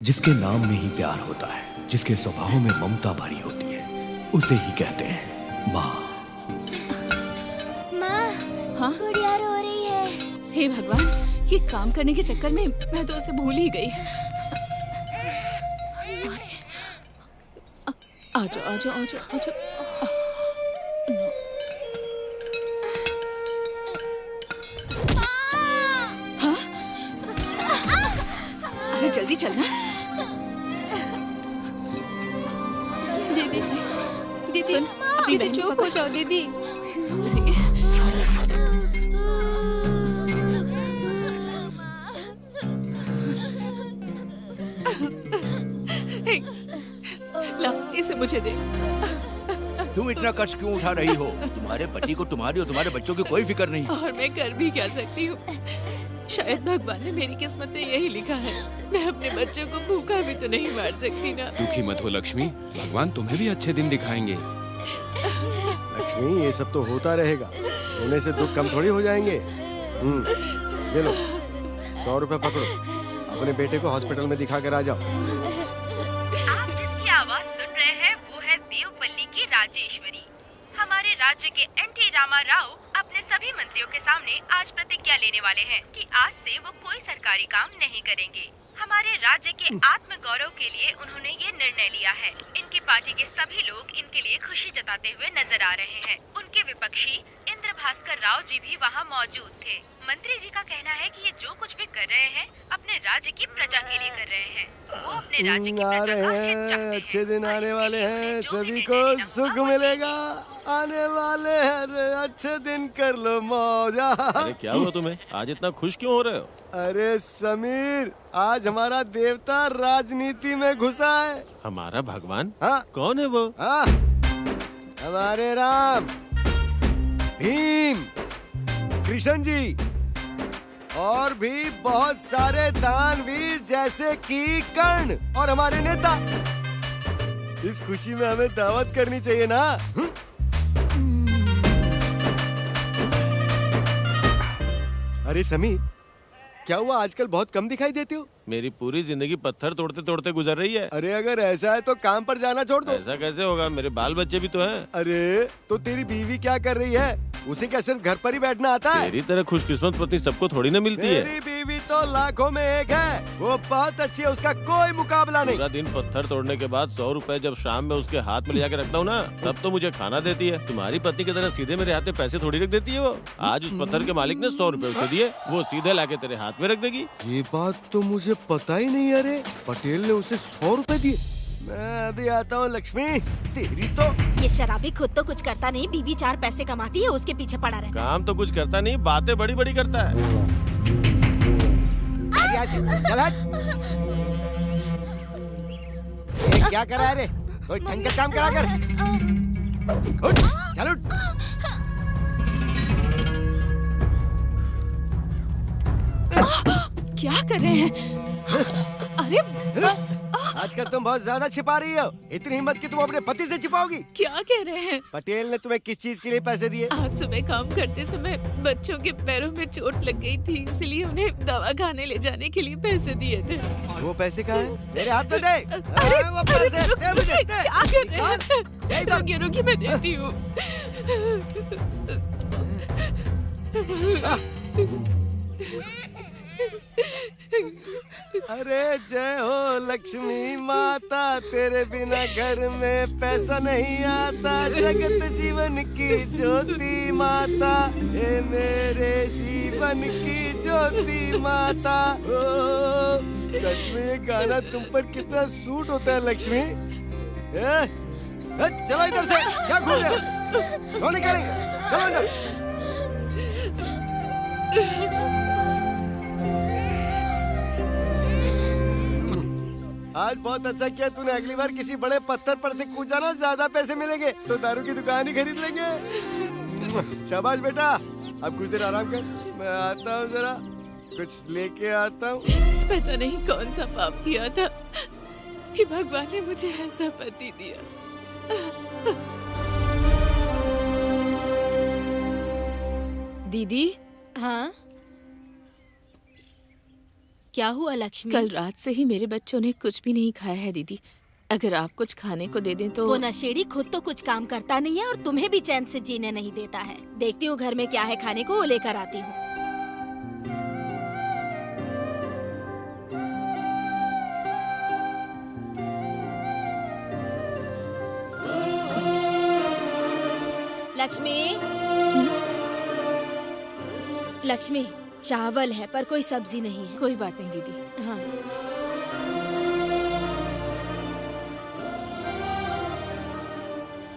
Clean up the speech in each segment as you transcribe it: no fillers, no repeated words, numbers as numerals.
जिसके नाम में ही प्यार होता है, जिसके स्वभाव में ममता भरी होती है, उसे ही कहते हैं माँ। माँ, हाँ? गुड़िया रो रही है। हे भगवान, ये काम करने के चक्कर में मैं तो उसे भूल ही गई। आजा आजा आजा आजा। हाँ? अरे जल्दी चलना। दीदी, दीदी, सुन, अपनी दीदी बहन को चुप हो पकड़। जाओ दीदी। हे, ला इसे मुझे दे। तुम इतना कष्ट क्यों उठा रही हो? तुम्हारे पति को तुम्हारी और तुम्हारे बच्चों की कोई फिक्र नहीं। और मैं कर भी क्या सकती हूँ? शायद भगवान ने मेरी किस्मत में यही लिखा है। मैं अपने बच्चों को भूखा भी तो नहीं मार सकती ना। दुखी मत हो लक्ष्मी, भगवान तुम्हें भी अच्छे दिन दिखाएंगे। लक्ष्मी, ये सब तो होता रहेगा, होने से दुख कम थोड़ी हो जाएंगे। ये लो 100 रुपए पकड़ो, अपने बेटे को हॉस्पिटल में दिखा कर आ जाओ। आप जिसकी आवाज सुन रहे हैं वो है देवपल्ली की राजेश्वरी। हमारे राज्य के एनटी रामा राव अपने सभी मंत्रियों के सामने आज प्रतिज्ञा लेने वाले हैं कि आज से वो कोई सरकारी काम नहीं करेंगे। हमारे राज्य के आत्म गौरव के लिए उन्होंने ये निर्णय लिया है। इनकी पार्टी के सभी लोग इनके लिए खुशी जताते हुए नजर आ रहे हैं। उनके विपक्षी इंद्र भास्कर राव जी भी वहाँ मौजूद थे। मंत्री जी का कहना है कि ये जो कुछ भी कर रहे हैं अपने राज्य की प्रजा के लिए कर रहे हैं। वो अपने राज्य की आ प्रजा रहे का हैं, हित चाहते हैं। अच्छे दिन और आने इसके वाले लिए हैं, उन्हें जो भी सभी निर्णय को लेना सुख होगा, वो मिलेगा। आने वाले हैं रे, अच्छे दिन कर लो मौजा। अरे क्या हुआ तुम्हें? आज इतना खुश क्यों हो रहे हो? अरे समीर, आज हमारा देवता राजनीति में घुसा है। हमारा भगवान? हाँ कौन है वो? हाँ, हमारे राम, भीम, कृष्ण जी और भी बहुत सारे दानवीर जैसे कि कर्ण और हमारे नेता। इस खुशी में हमें दावत करनी चाहिए ना। अरे समीर, क्या हुआ, आजकल बहुत कम दिखाई देते हो? मेरी पूरी जिंदगी पत्थर तोड़ते तोड़ते गुजर रही है। अरे अगर ऐसा है तो काम पर जाना छोड़ दो। ऐसा कैसे होगा? मेरे बाल बच्चे भी तो हैं। अरे तो तेरी बीवी क्या कर रही है? उसे क्या सिर्फ घर पर ही बैठना आता है? तेरी तरह खुशकिस्मत पत्नी सबको थोड़ी ना मिलती है। मेरी बीवी तो लाखों में एक है, वो बहुत अच्छी है, उसका कोई मुकाबला नहीं। पूरा दिन पत्थर तोड़ने के बाद 100 रुपए जब शाम में उसके हाथ में ले जाके रखता हूँ ना, तब तो मुझे खाना देती है। तुम्हारी पत्नी की तरह सीधे मेरे हाथ में पैसे थोड़ी रख देती है वो। आज उस पत्थर के मालिक ने 100 रुपए उसे दिए, वो सीधे लाके तेरे हाथ में रख देगी। ये बात तो मुझे पता ही नहीं। अरे पटेल ने उसे 100 रुपए दिए। मैं अभी आता हूँ लक्ष्मी, तेरी तो। ये शराबी खुद तो कुछ करता नहीं, बीवी 4 पैसे कमाती है, उसके पीछे पड़ा रहता काम तो कुछ करता नहीं, बातें बड़ी बड़ी करता है। चल हट। ये क्या करा है रे? कोई ढंग का काम करा कर। उठ, चल उठ। क्या कर रहे हैं? अरे आजकल तुम बहुत ज्यादा छिपा रही हो। इतनी हिम्मत कि तुम अपने पति से छिपाओगी? क्या कह रहे हैं? पटेल ने तुम्हें किस चीज के लिए पैसे दिए? आज सुबह काम करते समय बच्चों के पैरों में चोट लग गई थी, इसलिए उन्हें दवा खाने ले जाने के लिए पैसे दिए थे। वो पैसे कहाँ हैं? मेरे हाथ में दे। अरे वो पैसे दे मुझे, दे। क्या कर रहे हैं? दे इधर। रुकिए रुकिए, मैं देती हूँ। अरे जय हो लक्ष्मी माता, तेरे बिना घर में पैसा नहीं आता। जगत जीवन की ज्योति माता, हे मेरे जीवन की ज्योति माता। ओ, सच में ये गाना तुम पर कितना सूट होता है लक्ष्मी। चलो इधर से, क्या घूम रहे हो? कौन करेंगे? चलो इधर। आज बहुत अच्छा किया तूने, अगली बार किसी बड़े पत्थर पर से कूद जाना, ज्यादा पैसे मिलेंगे तो दारू की दुकान ही खरीद लेंगे। शाबाश बेटा, अब कुछ देर आराम कर, मैं आता हूँ, जरा कुछ लेके आता हूँ। पता नहीं कौन सा पाप किया था कि भगवान ने मुझे ऐसा पति दिया। दीदी। हाँ, क्या हुआ लक्ष्मी? कल रात से ही मेरे बच्चों ने कुछ भी नहीं खाया है दीदी। अगर आप कुछ खाने को दे दें तो। वो नशेड़ी खुद तो कुछ काम करता नहीं है और तुम्हें भी चैन से जीने नहीं देता है। देखती हूँ घर में क्या है खाने को, वो लेकर आती हूँ। लक्ष्मी, लक्ष्मी, चावल है पर कोई सब्जी नहीं है। कोई बात नहीं दीदी। हाँ।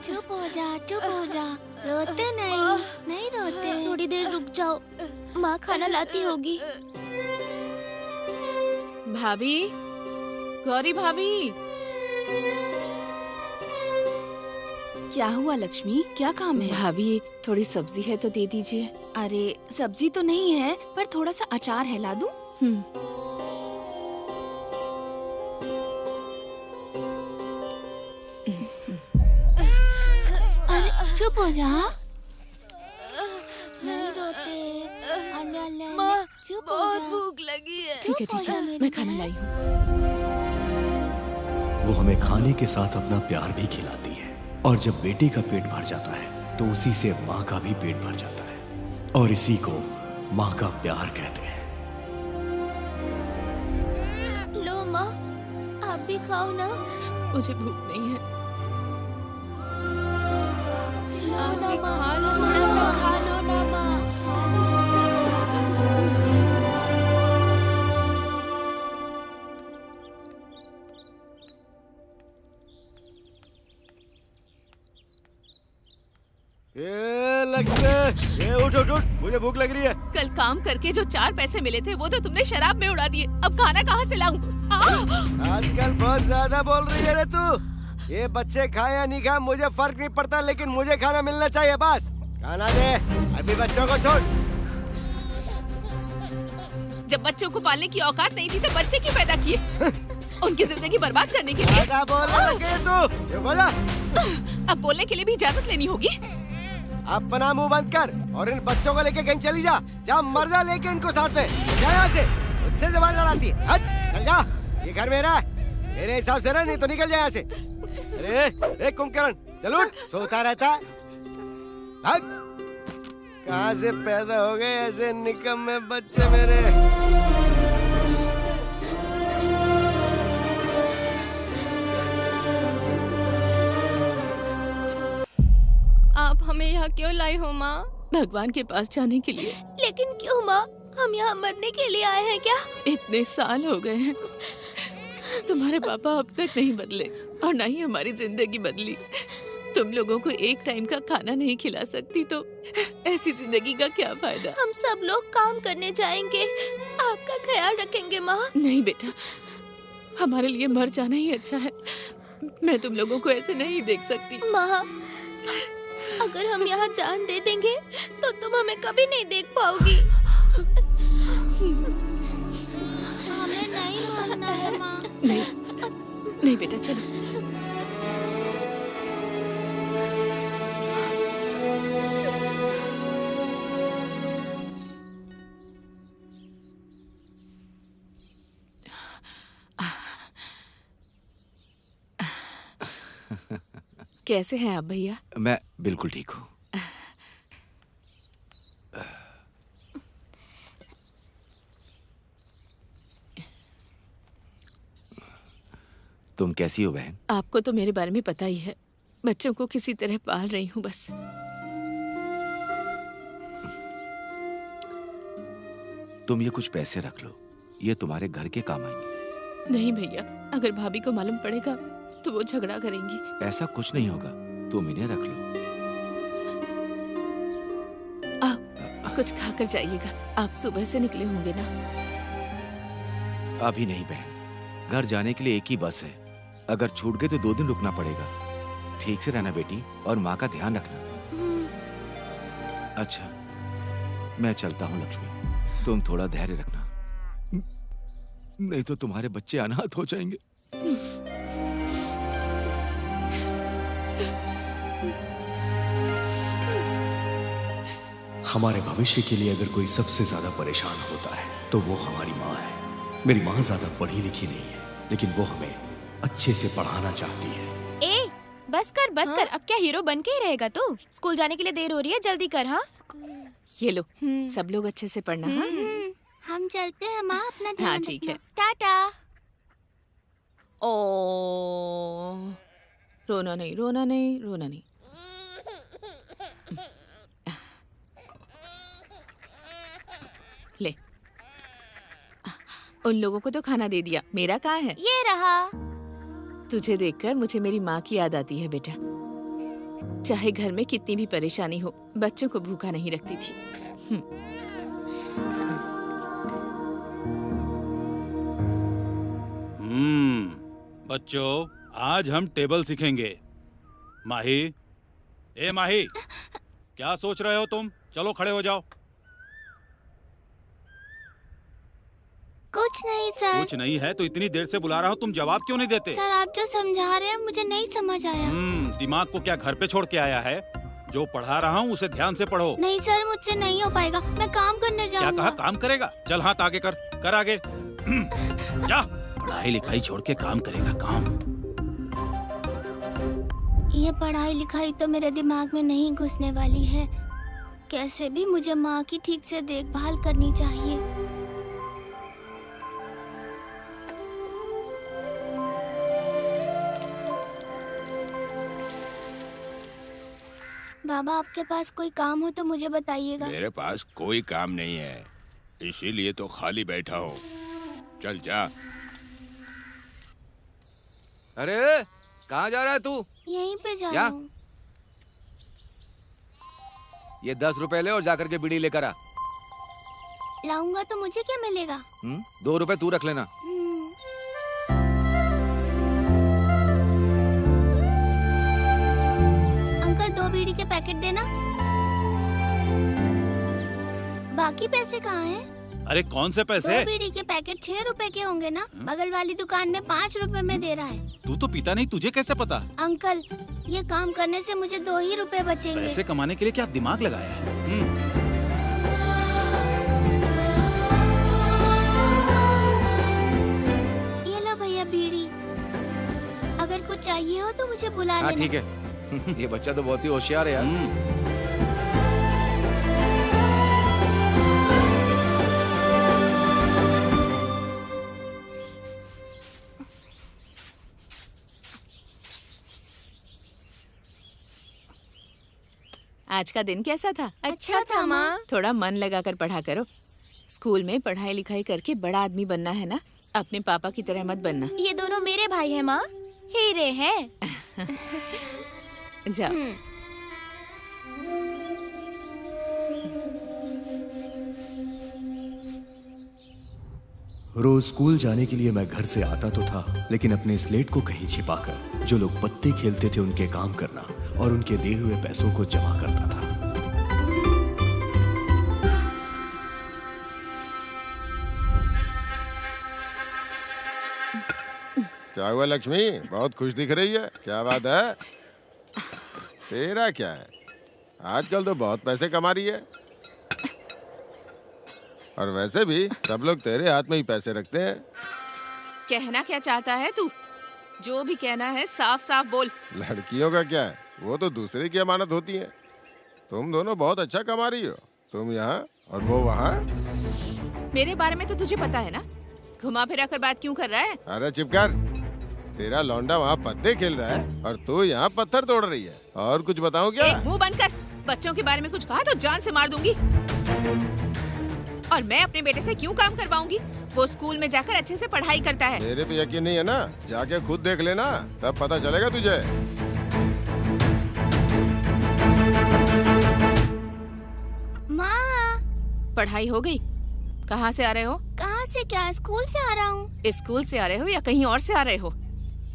चुप हो जा, रोते नहीं रोते। थोड़ी देर रुक जाओ, माँ खाना लाती होगी। भाभी, गौरी भाभी। क्या हुआ लक्ष्मी, क्या काम है? भाभी थोड़ी सब्जी है तो दे दीजिए। अरे सब्जी तो नहीं है पर थोड़ा सा अचार है, ला दूं? अरे चुप हो जा, नहीं रोते। माँ, चुप हो बहुत जा। भूख लगी है। ठीक है ठीक है, मैं खाना लाई हूँ। वो हमें खाने के साथ अपना प्यार भी खिलाती है और जब बेटे का पेट भर जाता है तो उसी से माँ का भी पेट भर जाता है और इसी को माँ का प्यार कहते हैं। लो माँ, आप भी खाओ ना। मुझे भूख नहीं है। लो ना माँ, थोड़ा सा खा लो ना माँ। लक्ष्मी, उठ उठ उठ, मुझे भूख लग रही है। कल काम करके जो 4 पैसे मिले थे वो तो तुमने शराब में उड़ा दिए। अब खाना कहाँ से लाऊं? आजकल बहुत ज्यादा बोल रही है रे तू। ये बच्चे खाए या नहीं खाए मुझे फर्क नहीं पड़ता, लेकिन मुझे खाना मिलना चाहिए बस। खाना दे, अभी बच्चों को छोड़। जब बच्चों को पालने की औकात नहीं थी तो बच्चे क्यों पैदा किए? उनकी जिंदगी बर्बाद करने के लिए। क्या बोलने लगे तू? चुप हो जा। अब बोलने के लिए भी इजाजत लेनी होगी। अपना मुंह बंद कर और इन बच्चों को लेके कहीं चली जा। जा मर जा लेके इनको साथ में। जा यहाँ से, मुझसे जबान लड़ाती है। हट, चल जा। ये घर मेरा है, मेरे हिसाब से ना, नहीं तो निकल जा यहाँ से। अरे कुंभकर्ण, चल उठ, सोता रहता है। हट, कहाँ से पैदा हो गए ऐसे निकम्मे बच्चे मेरे। आप हमें यहाँ क्यों लाई हो माँ? भगवान के पास जाने के लिए। लेकिन क्यों माँ, हम यहाँ मरने के लिए आए हैं क्या? इतने साल हो गए हैं, तुम्हारे पापा अब तक नहीं बदले और ना ही हमारी जिंदगी बदली। तुम लोगों को एक टाइम का खाना नहीं खिला सकती तो ऐसी जिंदगी का क्या फायदा? हम सब लोग काम करने जाएंगे, आपका ख्याल रखेंगे माँ। नहीं बेटा, हमारे लिए मर जाना ही अच्छा है। मैं तुम लोगों को ऐसे नहीं देख सकती। माँ, अगर हम यहाँ जान दे देंगे तो तुम हमें कभी नहीं देख पाओगी। हमें नहीं मरना है माँ। नहीं बेटा, चलो। कैसे हैं आप भैया? मैं बिल्कुल ठीक हूँ। तुम कैसी हो बहन? आपको तो मेरे बारे में पता ही है। बच्चों को किसी तरह पाल रही हूँ बस। तुम ये कुछ पैसे रख लो, ये तुम्हारे घर के काम आएंगे। नहीं भैया, अगर भाभी को मालूम पड़ेगा तो वो झगड़ा करेंगी। ऐसा कुछ नहीं होगा, तुम इन्हें रख लो। आप कुछ खाकर जाइएगा। आप सुबह से निकले होंगे ना? अभी नहीं बहन, घर जाने के लिए एक ही बस है। अगर छूट गए तो 2 दिन रुकना पड़ेगा। ठीक से रहना बेटी और माँ का ध्यान रखना। अच्छा, मैं चलता हूँ लक्ष्मी, तुम थोड़ा धैर्य रखना, नहीं तो तुम्हारे बच्चे अनाथ हो जाएंगे। हमारे भविष्य के लिए अगर कोई सबसे ज्यादा परेशान होता है तो वो हमारी माँ है। मेरी माँ ज्यादा पढ़ी लिखी नहीं है, लेकिन वो हमें अच्छे से पढ़ाना चाहती है। ए, बस कर, अब क्या हीरो बन के ही रहेगा तू? स्कूल जाने के लिए देर हो रही है, जल्दी कर। हाँ, ये लो, सब लोग अच्छे से पढ़ना। हाँ हम चलते हैं माँ, अपना ध्यान हाँ ठीक है। टाटा। ओ, रोना नहीं, रोना नहीं, रोना नहीं। ले, उन लोगों को तो खाना दे दिया, मेरा कहाँ है? ये रहा। तुझे देखकर मुझे मेरी माँ की याद आती है बेटा। चाहे घर में कितनी भी परेशानी हो, बच्चों को भूखा नहीं रखती थी। बच्चों, आज हम टेबल सीखेंगे। माही, ए माही, क्या सोच रहे हो तुम? चलो खड़े हो जाओ। कुछ नहीं सर। कुछ नहीं है तो इतनी देर से बुला रहा हूँ, तुम जवाब क्यों नहीं देते? सर आप जो समझा रहे हैं मुझे नहीं समझ आया। दिमाग को क्या घर पे छोड़ के आया है? जो पढ़ा रहा हूँ उसे ध्यान से पढ़ो। नहीं सर, मुझसे नहीं हो पाएगा, मैं काम करने जाऊंगा। क्या कहा? काम करेगा? चल हाथ आगे कर आगे। जा, पढ़ाई लिखाई छोड़ के काम करेगा, काम। ये पढ़ाई लिखाई तो मेरे दिमाग में नहीं घुसने वाली है। कैसे भी मुझे माँ की ठीक से देखभाल करनी चाहिए। बाबा, आपके पास कोई काम हो तो मुझे बताइएगा। मेरे पास कोई काम नहीं है, इसीलिए तो खाली बैठा हूँ। चल जा। अरे कहाँ जा रहा है तू? यहीं पे जा रहा हूँ। ये 10 रुपए ले और जाकर के बीड़ी लेकर आ। लाऊंगा तो मुझे क्या मिलेगा? 2 रुपए तू रख लेना। अंकल 2 बीड़ी के पैकेट देना। बाकी पैसे कहाँ हैं? अरे कौन से पैसे? 2 बीड़ी के पैकेट 6 रुपए के होंगे ना? बगल वाली दुकान में 5 रुपए में दे रहा है। तू तो पीता नहीं, तुझे कैसे पता? अंकल, ये काम करने से मुझे 2 ही रुपए बचेंगे। पैसे कमाने के लिए क्या दिमाग लगाया है? ये लो भैया बीड़ी। अगर कुछ चाहिए हो तो मुझे बुला लेना। ठीक है। ये बच्चा तो बहुत ही होशियार है यार। आज का दिन कैसा था? अच्छा था माँ। थोड़ा मन लगाकर पढ़ा करो। स्कूल में पढ़ाई लिखाई करके बड़ा आदमी बनना है ना, अपने पापा की तरह मत बनना। ये दोनों मेरे भाई हैं माँ, हीरे हैं। जाओ। रोज स्कूल जाने के लिए मैं घर से आता तो था, लेकिन अपने स्लेट को कहीं छिपाकर जो लोग पत्ते खेलते थे उनके काम करना और उनके दिए हुए पैसों को जमा करता था। क्या हुआ लक्ष्मी, बहुत खुश दिख रही है, क्या बात है? तेरा क्या है? आजकल तो बहुत पैसे कमा रही है। और वैसे भी सब लोग तेरे हाथ में ही पैसे रखते हैं। कहना क्या चाहता है तू? जो भी कहना है साफ साफ बोल। लड़कियों का क्या है, वो तो दूसरे की अमानत होती है। तुम दोनों बहुत अच्छा कमा रही हो, तुम यहाँ और वो वहाँ। मेरे बारे में तो तुझे पता है ना, घुमा फिरा कर बात क्यों कर रहा है? अरे चुप कर, तेरा लौंडा वहाँ पत्ते खेल रहा है और तू यहाँ पत्थर तोड़ रही है। और कुछ बताऊँ क्या? मुंह बंद कर। बच्चों के बारे में कुछ कहा तो जान से मार दूंगी। और मैं अपने बेटे से क्यों काम करवाऊंगी? वो स्कूल में जाकर अच्छे से पढ़ाई करता है। मेरे पे यकीन नहीं है ना? जाके खुद देख लेना, तब पता चलेगा तुझे। माँ, पढ़ाई हो गई? कहाँ से आ रहे हो? कहाँ से क्या, स्कूल से आ रहा हूँ। स्कूल से आ रहे हो या कहीं और से आ रहे हो?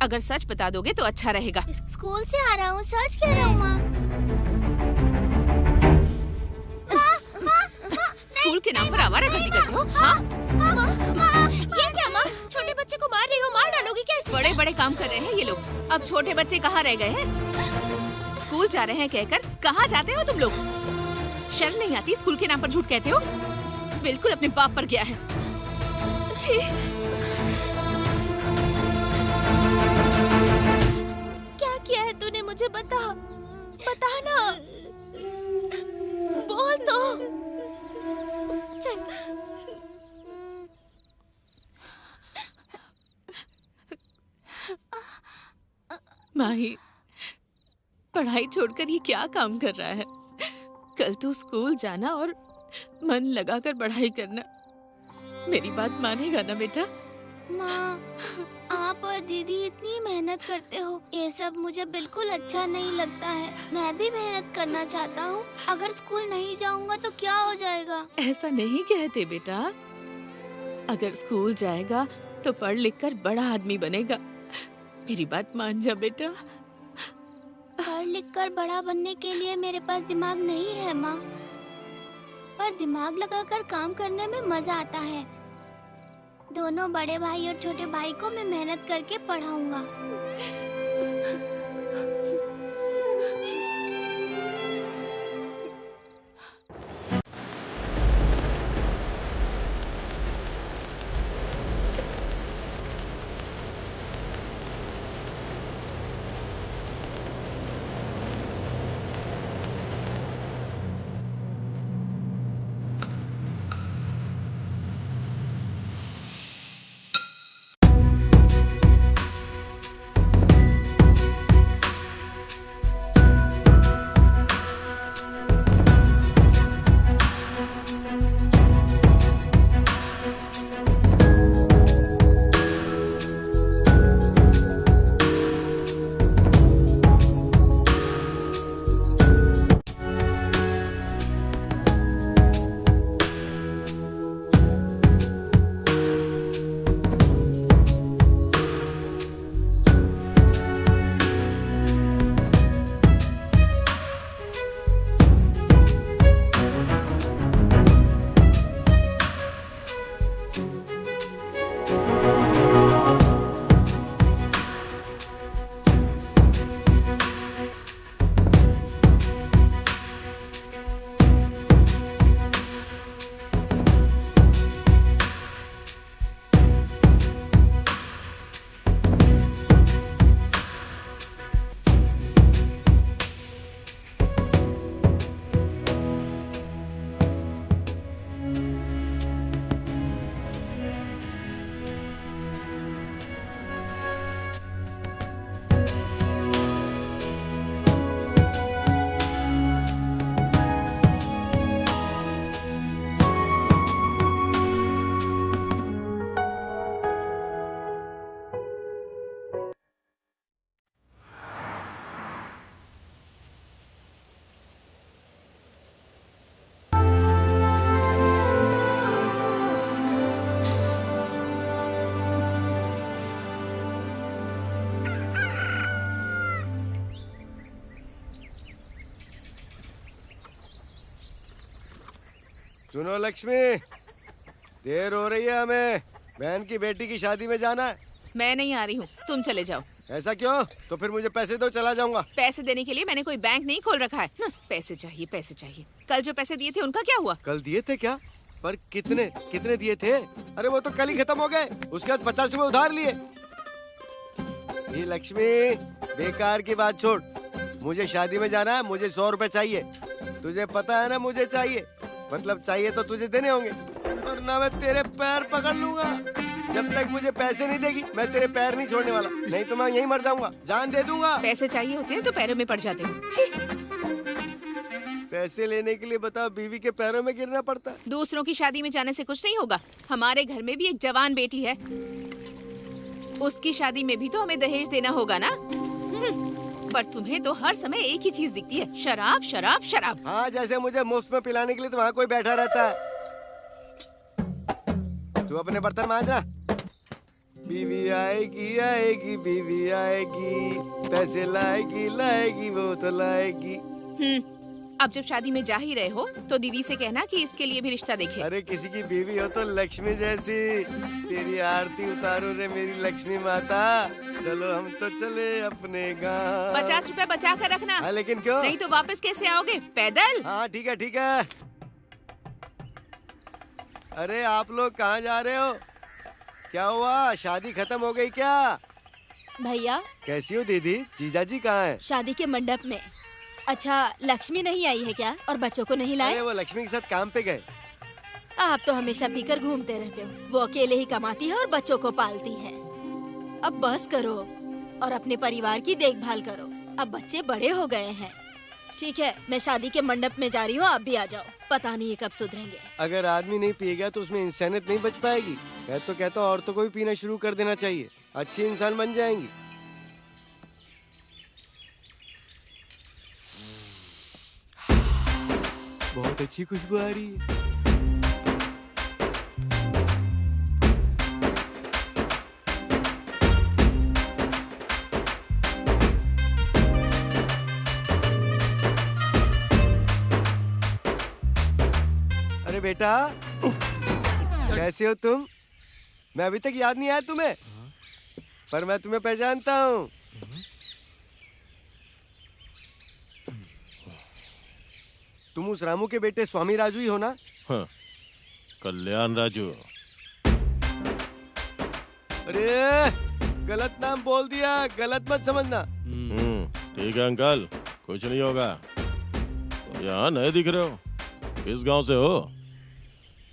अगर सच बता दोगे तो अच्छा रहेगा। स्कूल से आ रहा हूँ, सच कह रहा हूँ माँ। स्कूल के नाम पर आवारागर्दी करते हो? हाँ? ये क्या माँ, छोटे बच्चे को मार रही हो, मार डालोगी कैसे? बड़े बड़े काम कर रहे हैं ये लोग। अब छोटे बच्चे कहाँ रह गए हैं? स्कूल जा रहे हैं कहकर कहाँ जाते हो तुम लोग? शर्म नहीं आती? स्कूल के नाम पर झूठ कहते हो। बिल्कुल अपने बाप पर गया है। छी। माही, पढ़ाई छोड़कर ये क्या काम कर रहा है? कल तू स्कूल जाना और मन लगाकर पढ़ाई करना। मेरी बात मानेगा ना बेटा? माँ, आप और दीदी इतनी मेहनत करते हो, ये सब मुझे बिल्कुल अच्छा नहीं लगता है। मैं भी मेहनत करना चाहता हूँ। अगर स्कूल नहीं जाऊँगा तो क्या हो जाएगा? ऐसा नहीं कहते बेटा। अगर स्कूल जाएगा तो पढ़ लिख कर बड़ा आदमी बनेगा। मेरी बात मान जा बेटा। पढ़ लिख कर बड़ा बनने के लिए मेरे पास दिमाग नहीं है माँ, पर दिमाग लगाकर काम करने में मजा आता है। दोनों बड़े भाई और छोटे भाई को मैं मेहनत करके पढ़ाऊंगा। सुनो लक्ष्मी, देर हो रही है, हमें बहन की बेटी की शादी में जाना है। मैं नहीं आ रही हूँ, तुम चले जाओ। ऐसा क्यों? तो फिर मुझे पैसे दो, चला जाऊंगा। पैसे देने के लिए मैंने कोई बैंक नहीं खोल रखा है। पैसे चाहिए, पैसे चाहिए। कल जो पैसे दिए थे उनका क्या हुआ? कल दिए थे क्या? पर कितने कितने दिए थे? अरे वो तो कल ही खत्म हो गए। उसके बाद 50 रुपए उधार लिए। ये लक्ष्मी, बेकार की बात छोड़, मुझे शादी में जाना है, मुझे 100 रुपए चाहिए। तुझे पता है ना मुझे चाहिए, मतलब चाहिए तो तुझे देने होंगे, वरना मैं तेरे पैर पकड़ लूंगा। जब तक मुझे पैसे नहीं देगी मैं तेरे पैर नहीं छोड़ने वाला, नहीं तो मैं यहीं मर जाऊंगा, जान दे दूंगा। पैसे चाहिए होते हैं तो पैरों में पड़ जाते हैं। पैसे लेने के लिए बताओ बीवी के पैरों में गिरना पड़ता है। दूसरों की शादी में जाने से कुछ नहीं होगा। हमारे घर में भी एक जवान बेटी है, उसकी शादी में भी तो हमें दहेज देना होगा ना। पर तुम्हें तो हर समय एक ही चीज दिखती है, शराब शराब शराब। हाँ, जैसे मुझे मुफ्त में पिलाने के लिए तो वहाँ कोई बैठा रहता है। तू अपने बर्तन मांजना। बीवी आएगी आएगी बीवी आएगी, पैसे लाएगी लाएगी वो तो लाएगी। अब जब शादी में जा ही रहे हो तो दीदी से कहना कि इसके लिए भी रिश्ता देखे। अरे किसी की बीवी हो तो लक्ष्मी जैसी। तेरी आरती उतारो रे मेरी लक्ष्मी माता। चलो हम तो चले अपने गाँव। 50 रुपए बचा कर रखना। हाँ, लेकिन क्यों? नहीं तो वापस कैसे आओगे? पैदल? हाँ ठीक है ठीक है। अरे आप लोग कहाँ जा रहे हो? क्या हुआ, शादी खत्म हो गई क्या? भैया कैसी हो दीदी? जीजाजी कहाँ हैं? शादी के मंडप में। अच्छा, लक्ष्मी नहीं आई है क्या? और बच्चों को नहीं लाए? अरे वो लक्ष्मी के साथ काम पे गए। आप तो हमेशा पीकर घूमते रहते हो। वो अकेले ही कमाती है और बच्चों को पालती है। अब बस करो और अपने परिवार की देखभाल करो। अब बच्चे बड़े हो गए हैं। ठीक है, मैं शादी के मंडप में जा रही हूँ, आप भी आ जाओ। पता नहीं ये कब सुधरेंगे। अगर आदमी नहीं पिएगा तो उसमें इंसानियत नहीं बच पाएगी। मैं तो कहता हूँ औरतों को भी पीना शुरू कर देना चाहिए, अच्छी इंसान बन जाएंगी। बहुत अच्छी खुशबू आ रही है। अरे बेटा, कैसे हो तुम? मैं अभी तक याद नहीं आया तुम्हें, पर मैं तुम्हें पहचानता हूँ। तुम उस रामू के बेटे स्वामी राजू ही हो ना? हाँ, कल्याण राजू। अरे गलत नाम बोल दिया, गलत मत समझना। ठीक है अंकल, कुछ नहीं होगा। तो यहाँ नए दिख रहे हो, किस गांव से हो?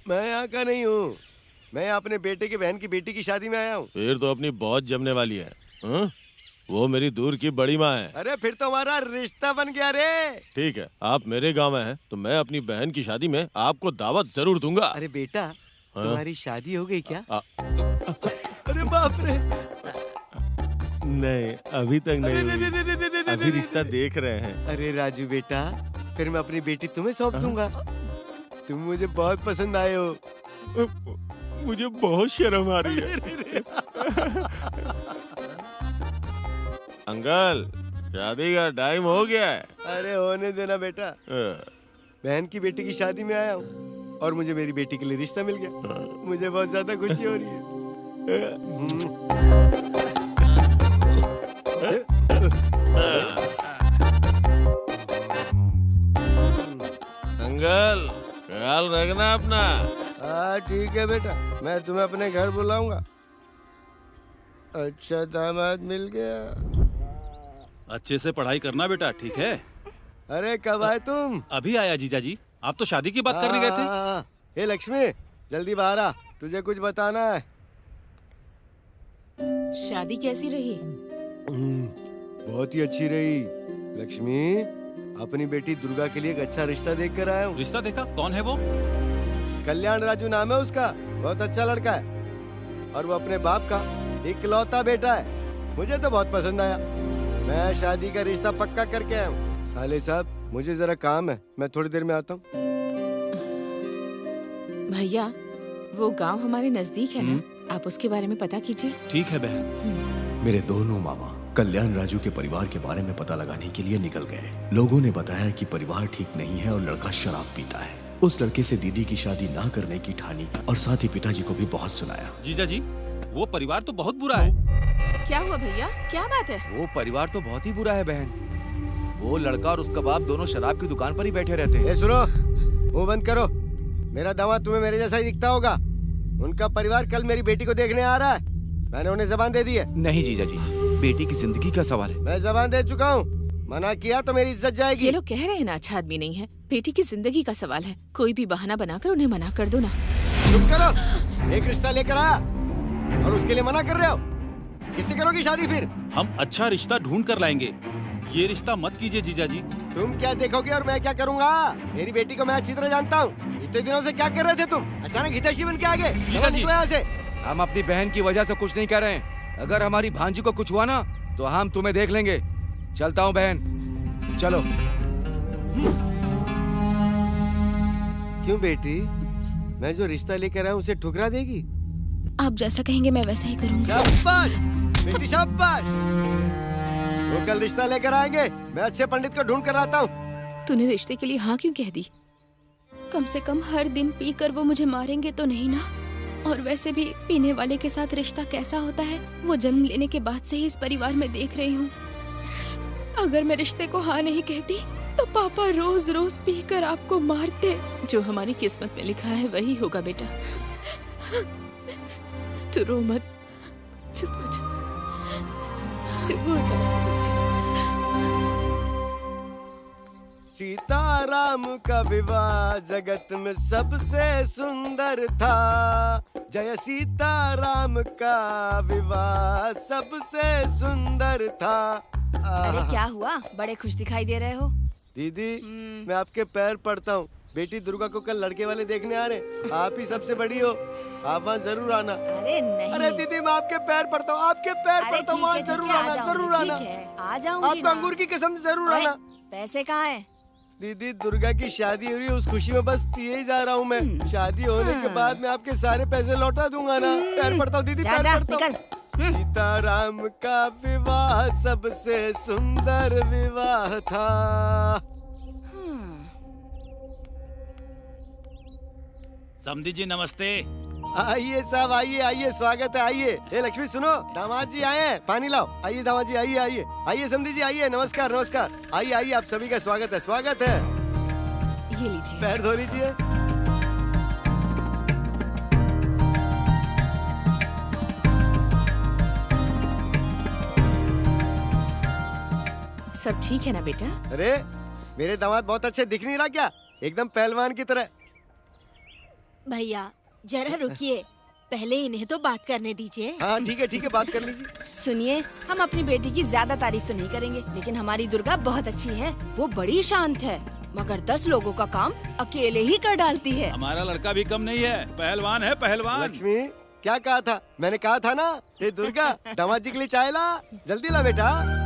मैं यहाँ का नहीं हूँ, मैं अपने बेटे की बहन की बेटी की शादी में आया हूँ। फिर तो अपनी बहुत जमने वाली है। हाँ? वो मेरी दूर की बड़ी माँ है। अरे फिर तो हमारा रिश्ता बन गया रे। ठीक है, आप मेरे गांव में हैं तो मैं अपनी बहन की शादी में आपको दावत जरूर दूंगा। अरे बेटा, तुम्हारी शादी हो गई क्या? अरे बाप रे, नहीं अभी तक नहीं, अभी रिश्ता देख रहे हैं। अरे राजू बेटा, फिर मैं अपनी बेटी तुम्हें सौंप दूंगा। तुम मुझे बहुत पसंद आए हो। मुझे बहुत शर्म आ रही है। अंकल, शादी का टाइम हो गया है। अरे होने देना बेटा, बहन की बेटी की शादी में आया हूँ और मुझे मेरी बेटी के लिए रिश्ता मिल गया। मुझे बहुत ज्यादा खुशी हो रही है। अंकल, ख्याल रखना अपना। हाँ ठीक है बेटा, मैं तुम्हें अपने घर बुलाऊंगा। अच्छा दामाद मिल गया। अच्छे से पढ़ाई करना बेटा, ठीक है? अरे कब आए तुम? अभी आया जीजा जी। आप तो शादी की बात करने गए थे। हे लक्ष्मी, जल्दी बाहर आ, तुझे कुछ बताना है। शादी कैसी रही? बहुत ही अच्छी रही। लक्ष्मी, अपनी बेटी दुर्गा के लिए एक अच्छा रिश्ता देख कर आया हूँ। रिश्ता देखा? कौन है वो? कल्याण राजू नाम है उसका, बहुत अच्छा लड़का है और वो अपने बाप का इकलौता बेटा है। मुझे तो बहुत पसंद आया। मैं शादी का रिश्ता पक्का करके आया हूँ। साले साहब, मुझे जरा काम है, मैं थोड़ी देर में आता हूँ। भैया, वो गांव हमारे नजदीक है ना, आप उसके बारे में पता कीजिए। ठीक है बहन। मेरे दोनों मामा कल्याण राजू के परिवार के बारे में पता लगाने के लिए निकल गए। लोगों ने बताया कि परिवार ठीक नहीं है और लड़का शराब पीता है। उस लड़के से दीदी की शादी ना करने की ठानी और साथ ही पिताजी को भी बहुत सुनाया। जीजा जी, वो परिवार तो बहुत बुरा है। क्या हुआ भैया, क्या बात है? वो परिवार तो बहुत ही बुरा है बहन। वो लड़का और उसका बाप दोनों शराब की दुकान पर ही बैठे रहते हैं। सुनो, मुंह बंद करो। मेरा दामाद तुम्हें मेरे जैसा ही दिखता होगा। उनका परिवार कल मेरी बेटी को देखने आ रहा है। मैंने उन्हें जबान दे दी है। नहीं जीजा जी, बेटी की जिंदगी का सवाल है। मैं जबान दे चुका हूँ, मना किया तो मेरी इज्जत जाएगी। ये लोग कह रहे हैं ना अच्छा आदमी नहीं है, बेटी की जिंदगी का सवाल है। कोई भी बहाना बनाकर उन्हें मना कर दो ना। चुप करो, एक रिश्ता लेकर आया और उसके लिए मना कर रहे हो। किससे करोगी शादी फिर? हम अच्छा रिश्ता ढूंढ कर लाएंगे, ये रिश्ता मत कीजिए जीजा जी। तुम क्या देखोगे और मैं क्या करूँगा? मेरी बेटी को मैं अच्छी तरह जानता हूँ। इतने दिनों से क्या कर रहे थे तुम? अचानक हितैषी बन के आ गए। निकलो यहाँ से। हम अपनी बहन की वजह से कुछ नहीं कर रहे हैं। अगर हमारी भांजी को कुछ हुआ ना तो हम तुम्हें देख लेंगे। चलता हूँ बहन, चलो। क्यों बेटी, मैं जो रिश्ता लेकर आया उसे ठुकरा देगी? आप जैसा कहेंगे मैं वैसा ही करूँगी। शाबाश बेटी, शाबाश। वो कल रिश्ता लेकर आएंगे, मैं अच्छे पंडित को ढूंढ कर लाता हूँ। तूने रिश्ते के लिए हाँ क्यों कह दी? कम से कम हर दिन पीकर वो मुझे मारेंगे तो नहीं ना। और वैसे भी पीने वाले के साथ रिश्ता कैसा होता है वो जन्म लेने के बाद से ही इस परिवार में देख रही हूँ। अगर मैं रिश्ते को हाँ नहीं कहती तो पापा रोज रोज पीकर आपको मारते। जो हमारी किस्मत में लिखा है वही होगा बेटा। तू रो मत, चुप हो जा, चुप हो जा। सीताराम का विवाह जगत में सबसे सुंदर था। जय सीताराम का विवाह सबसे सुंदर था। अरे क्या हुआ, बड़े खुश दिखाई दे रहे हो? दीदी मैं आपके पैर पड़ता हूँ, बेटी दुर्गा को कल लड़के वाले देखने आ रहे, आप ही सबसे बड़ी हो, आप वहाँ जरूर आना। अरे नहीं। अरे दीदी मैं आपके पैर पड़ता हूँ, आपके पैर पड़ता हूँ, वहाँ जरूर आना, जरूर आना। आ जाऊंगी। आपको अंगूर की कसम जरूर आना। पैसे कहाँ हैं? दीदी दुर्गा की शादी हो रही है, उस खुशी में बस पिए ही जा रहा हूँ मैं। शादी होने के बाद मैं आपके सारे पैसे लौटा दूंगा ना। पैर पड़ता हूँ दीदी, पैर पड़ता हूँ। सीताराम का विवाह सबसे सुंदर विवाह था। समधी जी नमस्ते। आइए साहब, आइए आइए, स्वागत है, आइए। ए लक्ष्मी सुनो, दामाद जी आए हैं, पानी लाओ। आइए दामाद जी, आइए आइए आइए, समधी जी आइए, नमस्कार नमस्कार। आइए आइए, आप सभी का स्वागत है, स्वागत है। ये लीजिए, पैर धो लीजिए। सब ठीक है ना बेटा? अरे मेरे दामाद बहुत अच्छे दिख नहीं रहा क्या, एकदम पहलवान की तरह। भैया जरा रुकिए, पहले इन्हें तो बात करने दीजिए। हाँ ठीक है, बात कर लीजिए। सुनिए, हम अपनी बेटी की ज्यादा तारीफ तो नहीं करेंगे, लेकिन हमारी दुर्गा बहुत अच्छी है। वो बड़ी शांत है, मगर 10 लोगों का काम अकेले ही कर डालती है। हमारा लड़का भी कम नहीं है, पहलवान है, पहलवान। लक्ष्मी क्या कहा था, मैंने कहा था ना। ये दुर्गा दामाद जी के लिए चाय ला, जल्दी ला बेटा।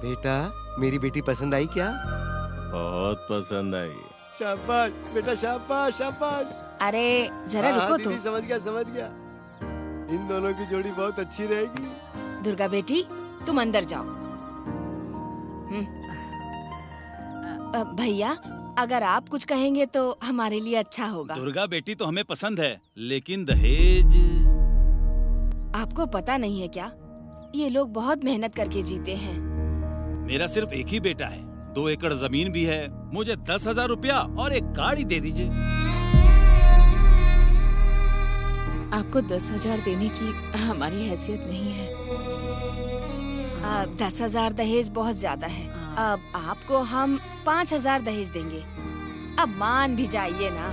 बेटा मेरी बेटी पसंद आई क्या? बहुत पसंद आई। शाबाश बेटा, शाबाश शाबाश। अरे जरा रुको तो। समझ गया, इन दोनों की जोड़ी बहुत अच्छी रहेगी। दुर्गा बेटी तुम अंदर जाओ। भैया अगर आप कुछ कहेंगे तो हमारे लिए अच्छा होगा। दुर्गा बेटी तो हमें पसंद है, लेकिन दहेज। आपको पता नहीं है क्या, ये लोग बहुत मेहनत करके जीते हैं। मेरा सिर्फ एक ही बेटा है, 2 एकड़ जमीन भी है। मुझे 10,000 रुपया और एक गाड़ी दे दीजिए। आपको 10,000 देने की हमारी हैसियत नहीं है। 10,000 दहेज बहुत ज्यादा है। अब आपको हम 5,000 दहेज देंगे। अब मान भी जाइए ना।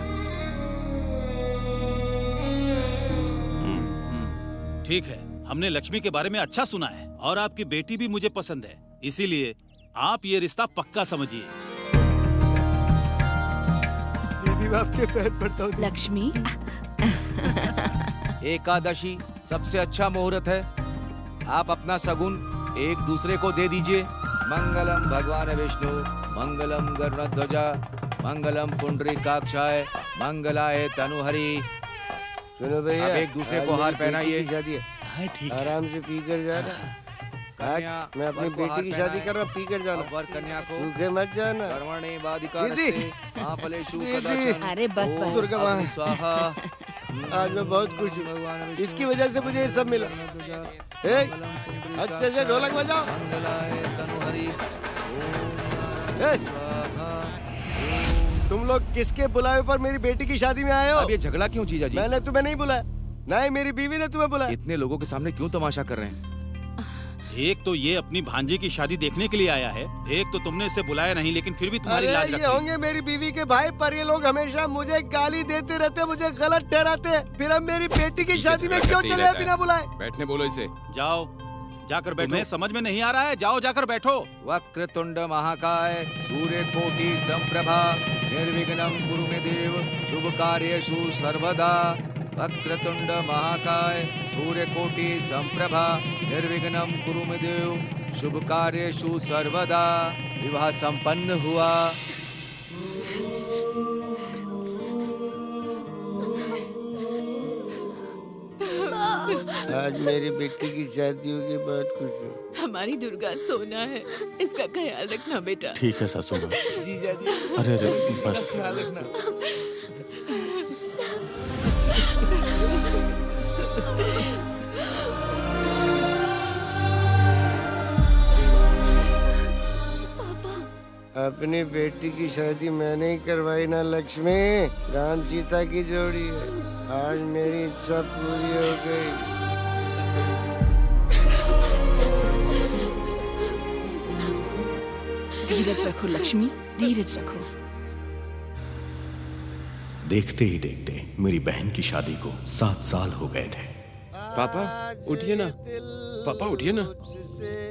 ठीक है, हमने लक्ष्मी के बारे में अच्छा सुना है और आपकी बेटी भी मुझे पसंद है, इसीलिए आप ये रिश्ता पक्का समझिए। दीदी मैं आपके पैर पड़ता हूँ। लक्ष्मी एकादशी सबसे अच्छा मुहूर्त है, आप अपना सगुन एक दूसरे को दे दीजिए। मंगलम भगवान विष्णु, मंगलम गरुड़ध्वजा, मंगलम पुंडरीकाक्षाय, मंगलाय तनुहरि। सुनो भैया, अब एक दूसरे को हार पहनाइए। हाँ ठीक है, आराम से पी कर जाना। मैं अपनी बेटी की शादी कर रहा हूँ, पी कर जाना। वर कन्या को सूखे मत जाना। कर्मणे बाधिका दीदी, अरे बस बस। दुर्गा माँ, स्वाहा। आज मैं बहुत खुश हूँ, इसकी वजह से मुझे ये सब मिला। अच्छे से ढोलक बजाओ। तुम लोग किसके बुलावे पर मेरी बेटी की शादी में आए हो? अब ये झगड़ा क्यों जीजा जी? मैंने तुम्हें नहीं बुलाया, ना ही मेरी बीवी ने तुम्हें बुलाया। इतने लोगों के सामने क्यों तमाशा कर रहे हैं? एक तो ये अपनी भांजी की शादी देखने के लिए आया है, एक तो तुमने इसे बुलाया नहीं, लेकिन फिर भी तुम्हारी लाज रखी। ये होंगे मेरी बीवी के भाई, पर ये लोग हमेशा मुझे गाली देते रहते, मुझे गलत ठहराते हैं। फिर अब मेरी बेटी की शादी में क्यों चले बिना बुलाए? बैठने बोलो इसे। जाओ जाकर बैठो। तुम्हें समझ में नहीं आ रहा है, जाओ जाकर बैठो। वक्रतुंड महाकाय, सूर्य कोटि संप्रभा, निर्विघ्नं कुरु मे देव, शुभ कार्येषु सर्वदा। वक्रतुंड महाकाय, सूर्य कोटि संप्रभा, निर्विघ्नं कुरु मे देव, शुभ कार्येषु सर्वदा। विवाह संपन्न हुआ। आज मेरी बेटी की शादी होगी, बहुत खुश हूँ। हमारी दुर्गा सोना है, इसका ख्याल रखना बेटा। ठीक है सासू माँ। जीजा जी, अरे बस। ख्याल रखना। अपनी बेटी की शादी मैंने ही करवाई ना लक्ष्मी। राम सीता की जोड़ी है। आज मेरी इच्छा पूरी हो गई। धीरज रखो लक्ष्मी, धीरज रखो। देखते ही देखते मेरी बहन की शादी को 7 साल हो गए थे। पापा उठिए ना, पापा उठिए ना,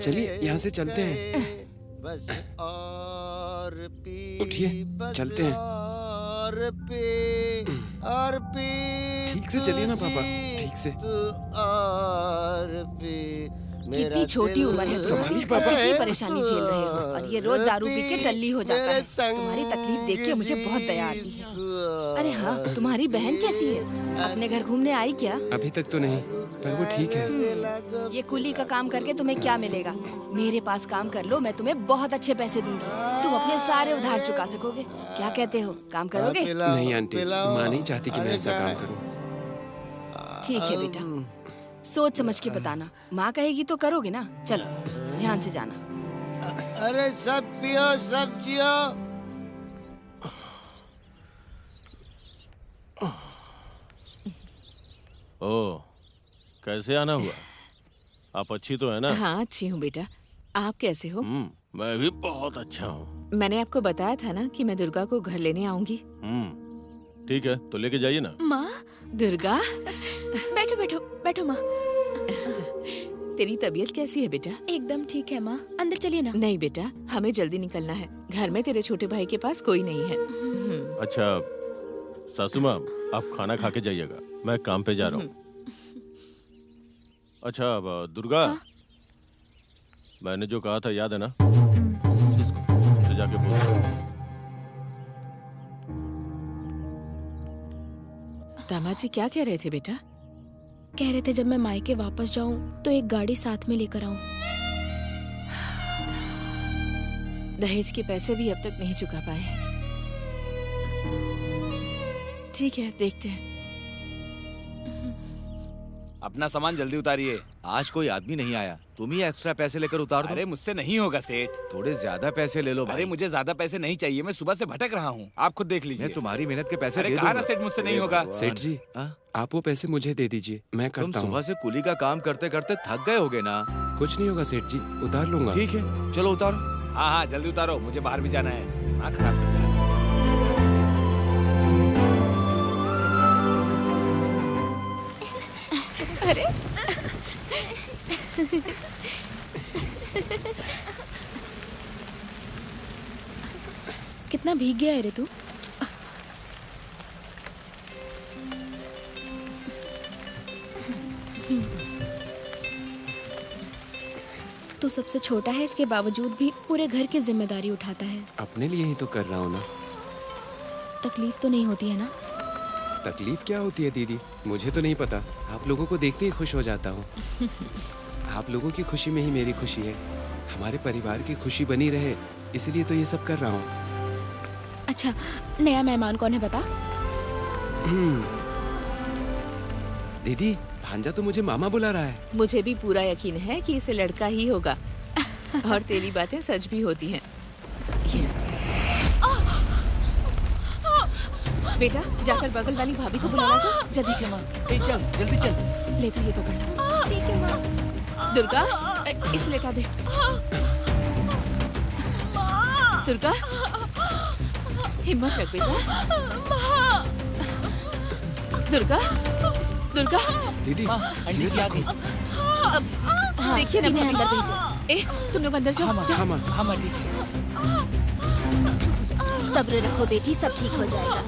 चलिए यहाँ से चलते हैं। उठिए चलते हैं। ठीक से चलिए ना पापा, ठीक से। कितनी छोटी उम्र है तुम्हारी, कितनी परेशानी झेल रहे हो, और ये रोज दारू पी के टल्ली हो जाता है। तुम्हारी तकलीफ देख के मुझे बहुत दया आती है। अरे हाँ, तुम्हारी बहन कैसी है? अपने घर घूमने आई क्या? अभी तक तो नहीं, पर वो ठीक है। ये कुली का काम करके तुम्हें क्या मिलेगा? मेरे पास काम कर लो, मैं तुम्हें बहुत अच्छे पैसे दूंगी। तुम अपने सारे उधार चुका सकोगे। क्या कहते हो, काम करोगे? नहीं आंटी, माँ नहीं चाहती कि मैं ऐसा काम करूँ। ठीक है बेटा, सोच समझ के बताना। माँ कहेगी तो करोगे ना। चलो ध्यान से जाना। अरे सब पियो, सब जियो। ओ, कैसे आना हुआ? आप अच्छी तो है ना? हाँ अच्छी हूँ बेटा, आप कैसे हो? मैं भी बहुत अच्छा हूँ। मैंने आपको बताया था ना कि मैं दुर्गा को घर लेने आऊंगी। ठीक है, तो लेके जाइए ना। माँ, दुर्गा बैठो बैठो बैठो माँ। तेरी तबीयत कैसी है बेटा? एकदम ठीक है माँ, अंदर चलिए ना। नहीं बेटा, हमें जल्दी निकलना है। घर में तेरे छोटे भाई के पास कोई नहीं है। अच्छा सासू माँ, आप खाना खा के जाइएगा, मैं काम पे जा रहा हूँ। अच्छा अब दुर्गा, मैंने जो कहा था याद है ना? उसे जाके बोल। दामाद जी क्या कह रहे थे बेटा? कह रहे थे जब मैं मायके वापस जाऊं तो एक गाड़ी साथ में लेकर आऊं। दहेज के पैसे भी अब तक नहीं चुका पाए। ठीक है, देखते हैं। अपना सामान जल्दी उतारिए। आज कोई आदमी नहीं आया, तुम ही एक्स्ट्रा पैसे लेकर उतार दो। अरे मुझसे नहीं होगा सेठ। थोड़े ज्यादा पैसे ले लो भाई। अरे मुझे ज्यादा पैसे नहीं चाहिए, मैं सुबह से भटक रहा हूँ, आप खुद देख लीजिए। मैं तुम्हारी मेहनत के पैसे अरे दे कहा ना दूंगा। सेठ, मुझसे नहीं होगा। सेठ जी, आप वो पैसे मुझे दे दीजिए, मैं तुम करता हूँ। सुबह से कुली का काम करते करते थक गए होगे ना? कुछ नहीं होगा सेठ जी, उतार लूंगा। ठीक है, चलो उतारो। हाँ हाँ जल्दी उतारो, मुझे बाहर भी जाना है। दिमाग खराब कर दिया। अरे कितना भीग गया है रे तू। तू सबसे छोटा है, इसके बावजूद भी पूरे घर की जिम्मेदारी उठाता है। अपने लिए ही तो कर रहा हूँ ना। तकलीफ तो नहीं होती है ना? तकलीफ क्या होती है दीदी, मुझे तो नहीं पता। आप लोगों को देखते ही खुश हो जाता हूँ। आप लोगों की खुशी में ही मेरी खुशी है। हमारे परिवार की खुशी बनी रहे, इसीलिए तो ये सब कर रहा हूँ। अच्छा, नया मेहमान कौन है बता? दीदी, भांजा तो मुझे मामा बुला रहा है। मुझे भी पूरा यकीन है कि इसे लड़का ही होगा। और तेरी बातें सच भी होती हैं। बेटा जाकर बगल वाली भाभी को बुला ला। जल्दी चल माँ। चल जल्दी चल। ले तो ये पकड़। ठीक है माँ। दुर्गा, इसे लेटा दे। दुर्गा, हिम्मत रख बेटा। दुर्गा, दुर्गा। दीदी, आंटी जी आ गई। देखिए ना, अंदर भेजो। ए, तुम लोग अंदर जाओ। हाँ माँ, हाँ माँ ठीक है। सब्र रखो बेटी, सब ठीक हो जाएगा।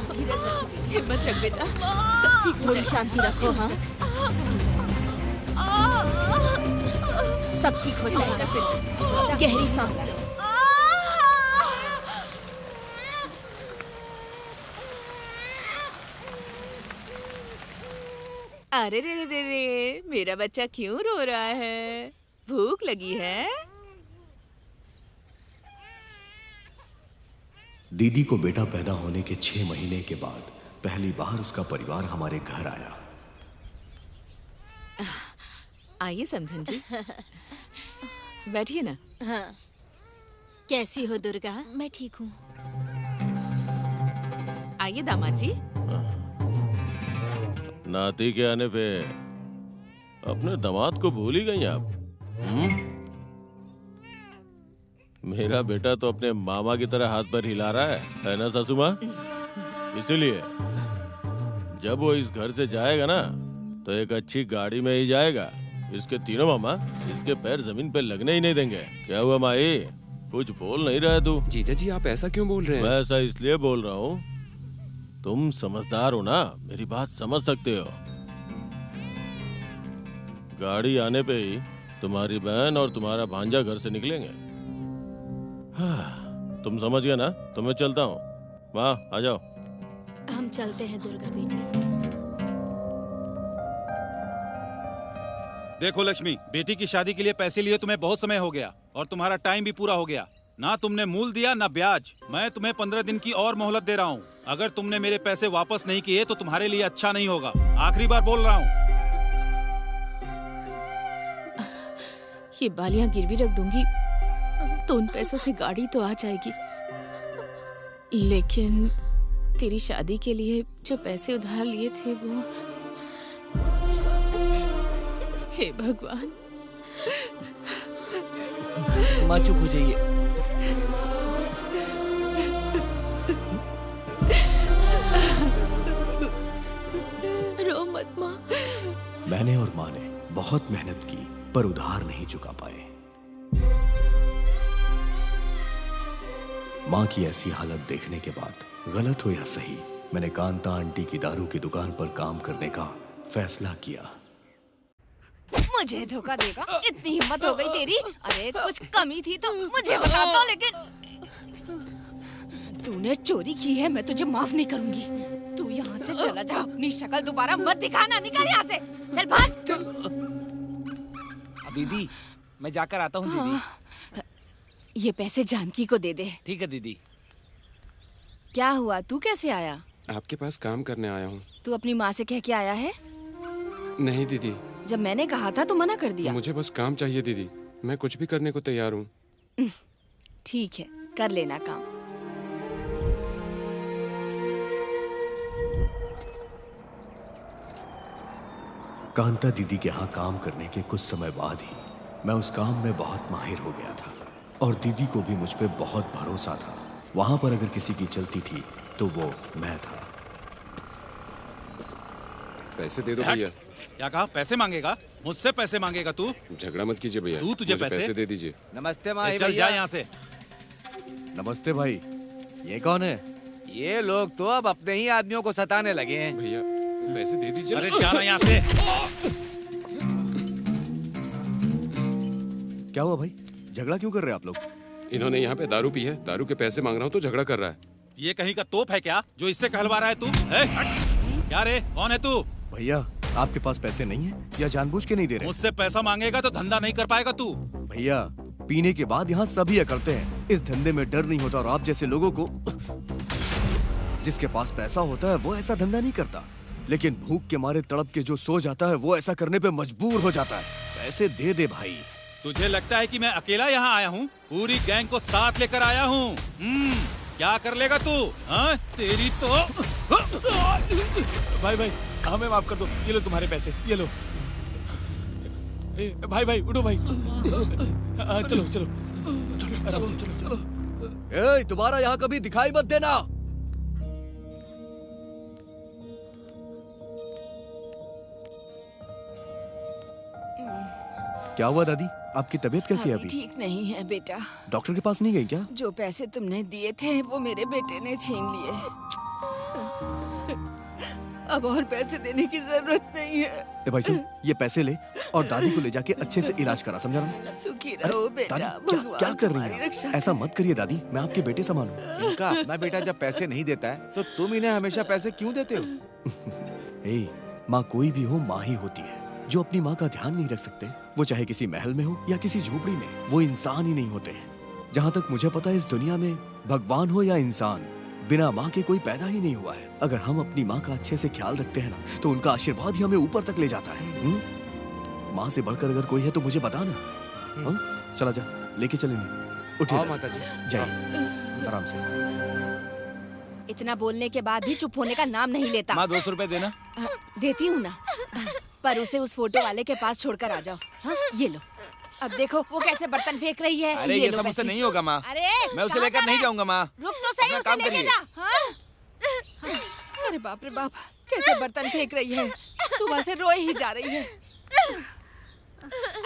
हिम्मत रख बेटा, सब ठीक हो थोड़ी जाएगा। शांति रखो। हाँ सब ठीक हो जाएगा। गहरी सांस लो। अरे रे रे रे रे, मेरा बच्चा क्यों रो रहा है? भूख लगी है? दीदी को बेटा पैदा होने के 6 महीने के बाद पहली बार उसका परिवार हमारे घर आया। आइए समधन जी, बैठिए ना। हाँ, कैसी हो दुर्गा? मैं ठीक हूँ। आइए दामाद जी। नाती के आने पे अपने दामाद को भूल ही गई आप। मेरा बेटा तो अपने मामा की तरह हाथ पर हिला रहा है ना सासू माँ? इसीलिए जब वो इस घर से जाएगा ना तो एक अच्छी गाड़ी में ही जाएगा। इसके तीनों मामा इसके पैर जमीन पे लगने ही नहीं देंगे। क्या हुआ माई, कुछ बोल नहीं रहा तू? जीजा जी आप ऐसा क्यों बोल रहे हैं? मैं ऐसा इसलिए बोल रहा हूँ, तुम समझदार हो ना, मेरी बात समझ सकते हो। गाड़ी आने पे ही तुम्हारी बहन और तुम्हारा भांजा घर से निकलेंगे। तुम समझ गए ना? तो मैं चलता हूँ। माँ आ जाओ। हम चलते हैं दुर्गा बेटी। देखो लक्ष्मी, बेटी की शादी के लिए पैसे लिए तुम्हें बहुत समय हो गया और तुम्हारा टाइम भी पूरा हो गया। ना तुमने मूल दिया ना ब्याज। मैं तुम्हें 15 दिन की और मोहलत दे रहा हूँ। अगर तुमने मेरे पैसे वापस नहीं किए तो तुम्हारे लिए अच्छा नहीं होगा। आखिरी बार बोल रहा हूँ। ये बालियां गिरवी रख दूंगी तो उन पैसों से गाड़ी तो आ जाएगी, लेकिन तेरी शादी के लिए जो पैसे उधार लिए थे वो, हे भगवान। माँ चुप हो जाइए। रो मत माँ। मैंने और माँ ने बहुत मेहनत की पर उधार नहीं चुका पाए। माँ की ऐसी हालत देखने के बाद, गलत हो या सही, मैंने कांता आंटी की दारू की दुकान पर काम करने का फैसला किया। मुझे धोखा देगा? इतनी हिम्मत हो गई तेरी? अरे कुछ कमी थी तो मुझे बता दो, लेकिन तूने चोरी की है, मैं तुझे माफ नहीं करूंगी। तू यहाँ से चला जा, अपनी शक्ल दोबारा मत दिखाना। निकल यहाँ से, चल भाग। दीदी मैं जाकर आता हूँ। दीदी ये पैसे जानकी को दे दे। ठीक है दीदी। क्या हुआ, तू कैसे आया? आपके पास काम करने आया हूँ। तू अपनी माँ से कह के आया है? नहीं दीदी। जब मैंने कहा था तो मना कर दिया। मुझे बस काम चाहिए दीदी, मैं कुछ भी करने को तैयार हूँ। ठीक है, कर लेना काम। कांता दीदी के यहाँ काम करने के कुछ समय बाद ही मैं उस काम में बहुत माहिर हो गया था और दीदी को भी मुझ पे बहुत भरोसा था। वहां पर अगर किसी की चलती थी तो वो मैं था। पैसे दे दो भैया। क्या कहा? पैसे मांगेगा? मुझसे पैसे मांगेगा तू? झगड़ा मत कीजिए भैया। तुझे पैसे दे दीजिए। नमस्ते माँ। चल जा यहाँ से। नमस्ते भाई, ये कौन है? ये लोग तो अब अपने ही आदमियों को सताने लगे हैं। भैया पैसे दे दीजिए। अरे जाना यहाँ से। क्या हुआ भाई, झगड़ा क्यों कर रहे हैं आप लोग? इन्होंने यहाँ पे दारू पी है, दारू के पैसे मांग रहा हूँ तो झगड़ा कर रहा है। ये कहीं का तोप है क्या जो इससे कहलवा रहा है तू? क्या रे, कौन है तू? भैया आपके पास पैसे नहीं है या जानबूझ के नहीं दे रहे? मुझसे पैसा मांगेगा तो धंधा नहीं कर पाएगा तू। भैया पीने के बाद यहाँ सभी ये करते हैं। इस धंधे में डर नहीं होता और आप जैसे लोगों को, जिसके पास पैसा होता है वो ऐसा धंधा नहीं करता, लेकिन भूख के मारे तड़प के जो सो जाता है वो ऐसा करने पे मजबूर हो जाता है। पैसे दे दे भाई। तुझे लगता है कि मैं अकेला यहाँ आया हूँ? पूरी गैंग को साथ लेकर आया हूँ। क्या कर लेगा तू? हाँ तेरी तो। भाई भाई हमें माफ कर दो, ये लो तुम्हारे पैसे, ये लो। भाई भाई उठो भाई। चलो चलो चलो चलो चलो। ए, तुम्हारा यहाँ कभी दिखाई मत देना। क्या हुआ दादी, आपकी तबीयत कैसी है अभी? ठीक नहीं है बेटा। डॉक्टर के पास नहीं गई क्या? जो पैसे तुमने दिए थे वो मेरे बेटे ने छीन लिए। अब और पैसे देने की जरूरत नहीं है। ए भाई सुन, ये पैसे ले और दादी को ले जाके अच्छे से इलाज करा, समझा ना? सुखी रहो बेटा। दादी क्या कर रही है? ऐसा मत करिए दादी, मैं आपके बेटे समान हूँ। इनका अपना बेटा जब पैसे नहीं देता है तो तुम इन्हें हमेशा पैसे क्यों देते हो? ए, माँ कोई भी हो माँ ही होती है। जो अपनी माँ का ध्यान नहीं रख सकते, वो चाहे किसी महल में हो या किसी झोपड़ी में, वो इंसान ही नहीं होते। जहाँ तक मुझे पता है इस दुनिया में भगवान हो या इंसान, बिना माँ के कोई पैदा ही नहीं हुआ है। अगर हम अपनी माँ का अच्छे से ख्याल रखते हैं ना तो उनका आशीर्वाद ही हमें ऊपर तक ले जाता है। माँ से बढ़कर अगर कोई है तो मुझे बताना। चला जा, लेके चलेंगे। उठिए आओ दादी। माता जी। जाइए आराम से। इतना बोलने के बाद भी चुप होने का नाम नहीं लेता। माँ 200 रुपए देना। देती हूँ ना, पर उसे उस फोटो वाले के पास छोड़कर आ जाओ। हाँ, ये लो। अब देखो वो कैसे बर्तन फेंक रही है। अरे ये सब मुझसे नहीं होगा माँ। अरे मैं उसे कहाँ लेकर जा नहीं रहा है? जाऊंगा माँ। रुक तो सही, अपना उसे काम लेके करिए। जा। हाँ? अरे बाप रे बाप, कैसे बर्तन फेंक रही है। सुबह से रोए ही जा रही है।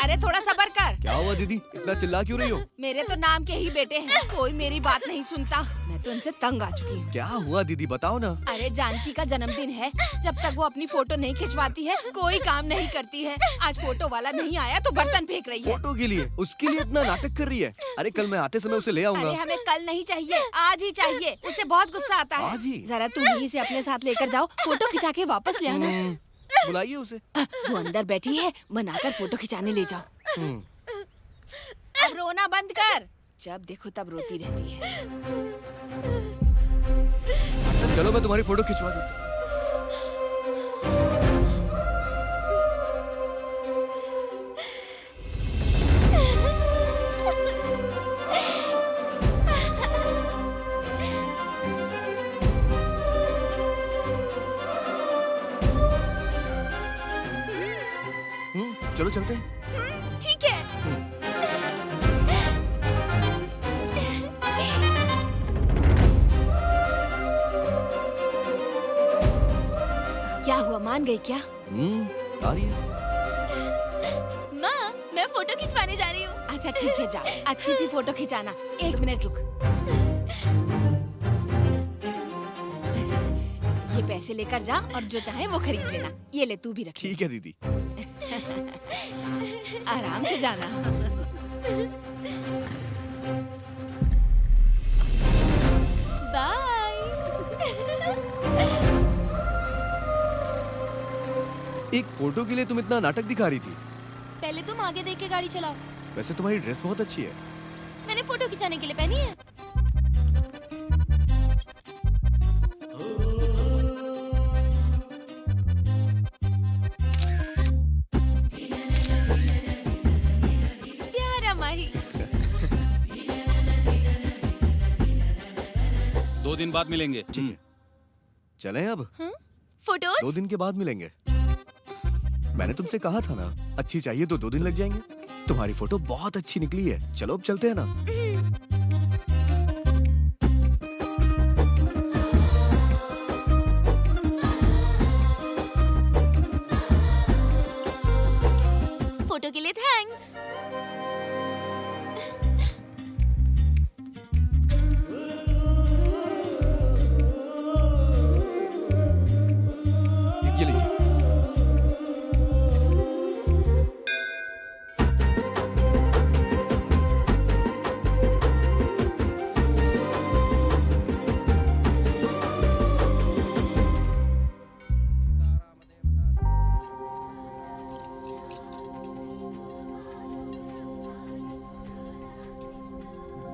अरे थोड़ा सब्र कर। क्या हुआ दीदी, इतना चिल्ला क्यों रही हो? मेरे तो नाम के ही बेटे हैं, कोई मेरी बात नहीं सुनता। मैं तो इनसे तंग आ चुकी हूँ। क्या हुआ दीदी, बताओ ना। अरे जानकी का जन्मदिन है, जब तक वो अपनी फोटो नहीं खिंचवाती है कोई काम नहीं करती है। आज फोटो वाला नहीं आया तो बर्तन फेंक रही है। फोटो के लिए, उसके लिए इतना नाटक कर रही है। अरे कल मैं आते समय उसे ले आऊंगा। अरे हमें कल नहीं चाहिए, आज ही चाहिए। उसे बहुत गुस्सा आता है। आज ही? जरा तुम ही इसे अपने साथ लेकर जाओ, फोटो खिंचा के वापस ले आना। बुलाइए उसे। वो अंदर बैठी है, मनाकर फोटो खिंचाने ले जाओ। अब रोना बंद कर, जब देखो तब रोती रहती है। चलो मैं तुम्हारी फोटो खिंचवा देता हूँ। चलो चलते हैं। ठीक है। क्या हुआ, मान गई क्या? आ रही है। माँ, मैं फोटो खिंचवाने जा रही हूँ। अच्छा ठीक है, जा अच्छी सी फोटो खिंचाना। 1 मिनट रुक। ये पैसे लेकर जा और जो चाहे वो खरीद लेना। ये ले, तू भी रख। ठीक है दीदी। आराम से जाना। बाय। एक फोटो के लिए तुम इतना नाटक दिखा रही थी। पहले तुम आगे देख के गाड़ी चलाओ। वैसे तुम्हारी ड्रेस बहुत अच्छी है। मैंने फोटो खिंचाने के लिए पहनी है। प्यारा माही। 2 दिन बाद मिलेंगे। ठीक है, चलें अब। फोटोज? 2 दिन के बाद मिलेंगे। मैंने तुमसे कहा था ना, अच्छी चाहिए तो 2 दिन लग जाएंगे। तुम्हारी फोटो बहुत अच्छी निकली है। चलो अब चलते हैं ना। फोटो के लिए थैंक्स। ये लीजिए।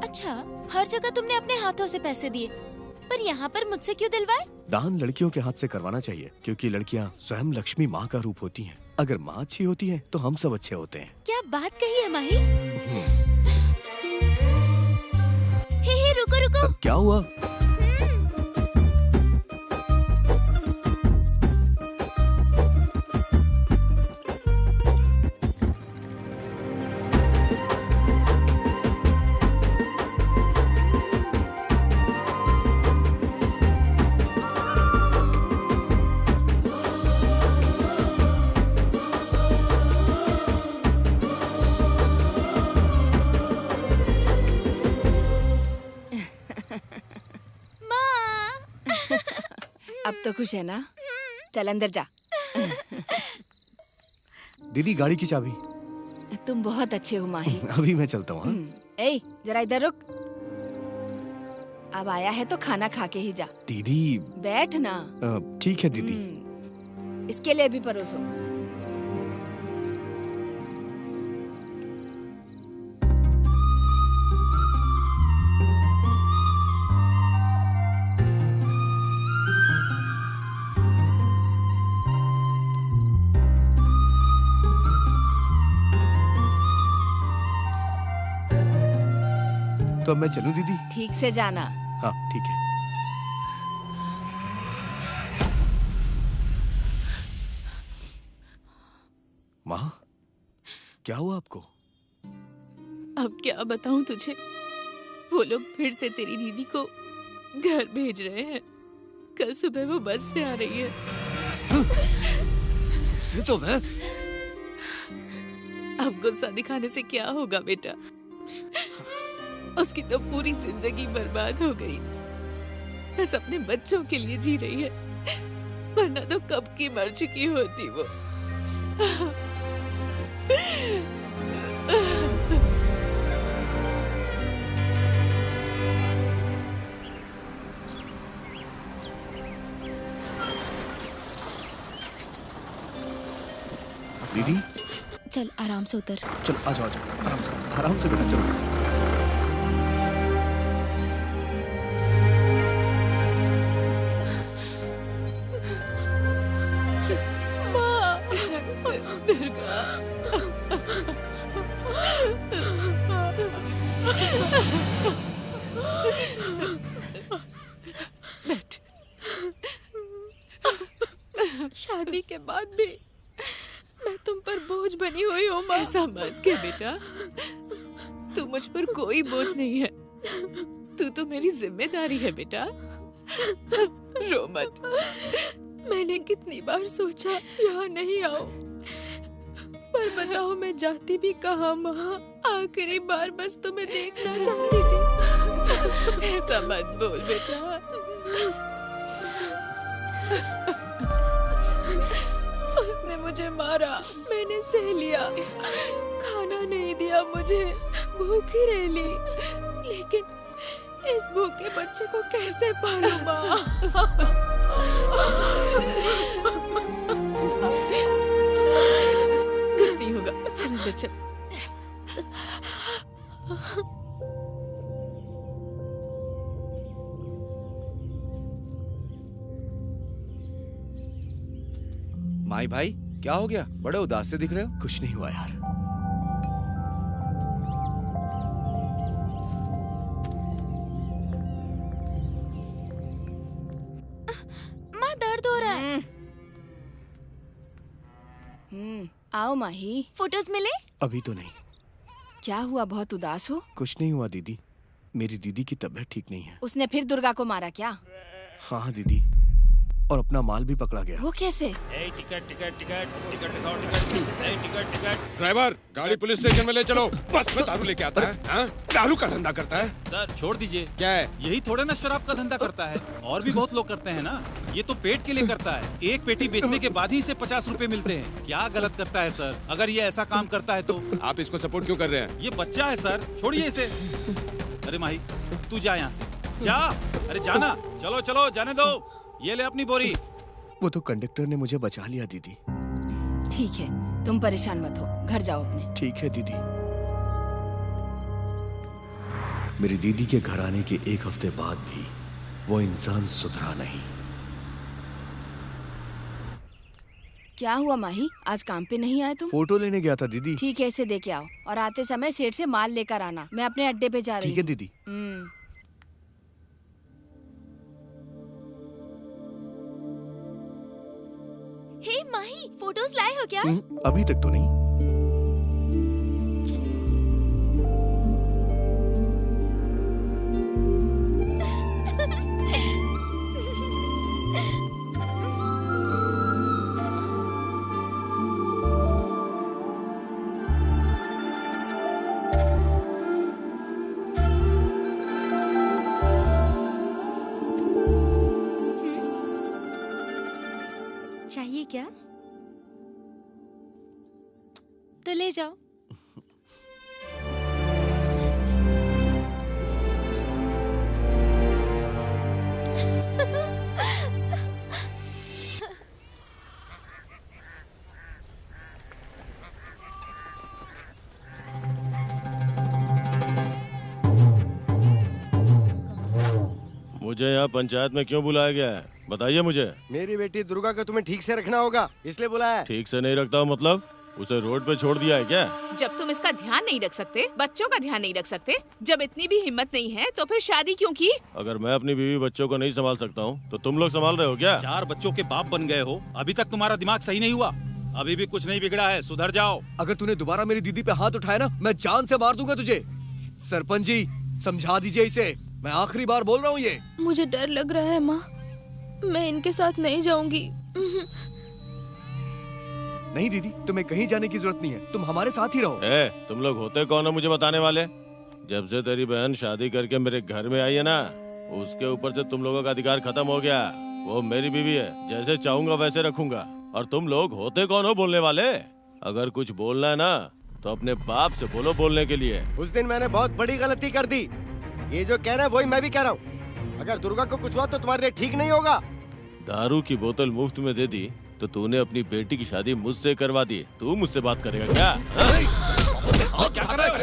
अच्छा, हर जगह तुमने अपने हाथों से पैसे दिए, पर यहाँ पर मुझसे क्यों दिलवाए? दान लड़कियों के हाथ से करवाना चाहिए, क्योंकि लड़कियाँ स्वयं लक्ष्मी माँ का रूप होती हैं। अगर माँ अच्छी होती है तो हम सब अच्छे होते हैं। क्या बात कही है माही? हे रुको रुको। क्या हुआ? अब तो खुश है ना? चल अंदर जा। दीदी गाड़ी की चाबी। तुम बहुत अच्छे हो माही। अभी मैं चलता हूँ। ए, जरा इधर रुक। अब आया है तो खाना खा के ही जा। दीदी बैठ ना। ठीक है दीदी। इसके लिए भी परोसो। तो अब मैं चलूं दीदी? ठीक से जाना। हाँ ठीक है। माँ, क्या हुआ आपको? अब क्या बताऊं तुझे, वो लोग फिर से तेरी दीदी को घर भेज रहे हैं। कल सुबह वो बस से आ रही है। तो मैं अब गुस्सा दिखाने से क्या होगा बेटा, उसकी तो पूरी जिंदगी बर्बाद हो गई। बस अपने बच्चों के लिए जी रही है, वरना तो कब की मर चुकी होती वो। दीदी चल आराम से उतर। चल आ जाओ आराम से बेटा चलो। बैठ। शादी के बाद भी मैं तुम पर बोझ बनी हुई हूँ माँ। ऐसा मत कह बेटा, तू मुझ पर कोई बोझ नहीं है, तू तो मेरी जिम्मेदारी है बेटा। रो मत। मैंने कितनी बार सोचा यहाँ नहीं आओ, पर बताओ मैं जाती भी कहाँ माँ। आखिरी बार बस तुम्हें देखना चाहती थी। ऐसा मत बोल बेटा। उसने मुझे मारा, मैंने सह लिया, खाना नहीं दिया मुझे, भूखी रह ली, लेकिन इस भूखे बच्चे को कैसे पालूं माँ? कुछ नहीं होगा, चल अंदर चल। माई भाई क्या हो गया, बड़े उदास से दिख रहे हो? कुछ नहीं हुआ यार। माँ दर्द हो रहा है। आओ माही। फोटोज मिले? अभी तो नहीं। क्या हुआ, बहुत उदास हो? कुछ नहीं हुआ दीदी, मेरी दीदी की तबीयत ठीक नहीं है। उसने फिर दुर्गा को मारा क्या? हाँ दीदी, और अपना माल भी पकड़ा गया। वो कैसे? टिकट टिकट टिकट टिकट दिखाओ, टिकट टिकट टिकट। ड्राइवर गाड़ी पुलिस स्टेशन में ले चलो। बस में दारू लेके आता है, हाँ? दारू का धंधा करता है। सर छोड़ दीजिए। क्या है? यही थोड़े ना शराब का धंधा करता है, और भी बहुत लोग करते हैं ना। ये तो पेट के लिए करता है, एक पेटी बेचने के बाद ही इसे 50 रुपए मिलते हैं। क्या गलत करता है सर? अगर ये ऐसा काम करता है तो आप इसको सपोर्ट क्यों कर रहे हैं? ये बच्चा है सर, छोड़िए इसे। अरे माही तू जा यहाँ से, जा। अरे जाना, चलो चलो जाने दो। ये ले अपनी बोरी। वो तो कंडक्टर ने मुझे बचा लिया दीदी। ठीक है, तुम परेशान मत हो, घर जाओ अपने। ठीक है दीदी। मेरी दीदी के घर आने के 1 हफ्ते बाद भी वो इंसान सुधरा नहीं। क्या हुआ माही, आज काम पे नहीं आए तुम? फोटो लेने गया था दीदी। ठीक है, इसे दे के आओ, और आते समय सेठ से माल लेकर आना। मैं अपने अड्डे पे जा रही हूँ। ठीक है दीदी। हे माही, फोटोज लाए हो क्या? अभी तक तो नहीं। चाहिए क्या? तो ले जाओ। मुझे यहाँ पंचायत में क्यों बुलाया गया है, बताइए मुझे। मेरी बेटी दुर्गा को तुम्हें ठीक से रखना होगा, इसलिए बुलाया है। ठीक से नहीं रखता हूँ मतलब? उसे रोड पे छोड़ दिया है क्या? जब तुम इसका ध्यान नहीं रख सकते, बच्चों का ध्यान नहीं रख सकते, जब इतनी भी हिम्मत नहीं है तो फिर शादी क्यों की? अगर मैं अपनी बीवी बच्चों को नहीं संभाल सकता हूँ तो तुम लोग संभाल रहे हो क्या? 4 बच्चों के बाप बन गए हो, अभी तक तुम्हारा दिमाग सही नहीं हुआ। अभी भी कुछ नहीं बिगड़ा है, सुधर जाओ। अगर तूने दोबारा मेरी दीदी पे हाथ उठाया ना, मैं जान से मार दूंगा तुझे। सरपंच जी, समझा दीजिए इसे, मैं आखिरी बार बोल रहा हूँ ये। मुझे डर लग रहा है माँ, मैं इनके साथ नहीं जाऊंगी। नहीं दीदी, तुम्हें कहीं जाने की जरूरत नहीं है, तुम हमारे साथ ही रहो। तुम लोग होते कौन हो मुझे बताने वाले? जब से तेरी बहन शादी करके मेरे घर में आई है ना, उसके ऊपर से तुम लोगों का अधिकार खत्म हो गया। वो मेरी बीवी है, जैसे चाहूंगा वैसे रखूंगा। और तुम लोग होते कौन हो बोलने वाले? अगर कुछ बोलना है ना तो अपने बाप से बोलो बोलने के लिए। उस दिन मैंने बहुत बड़ी गलती कर दी, ये जो कह रहा है वही मैं भी कह रहा हूँ। अगर दुर्गा को कुछ हुआ तो तुम्हारे लिए ठीक नहीं होगा। दारू की बोतल मुफ्त में दे दी तो तूने अपनी बेटी की शादी मुझसे करवा दी। तू मुझसे बात करेगा क्या? क्या कर रहा है?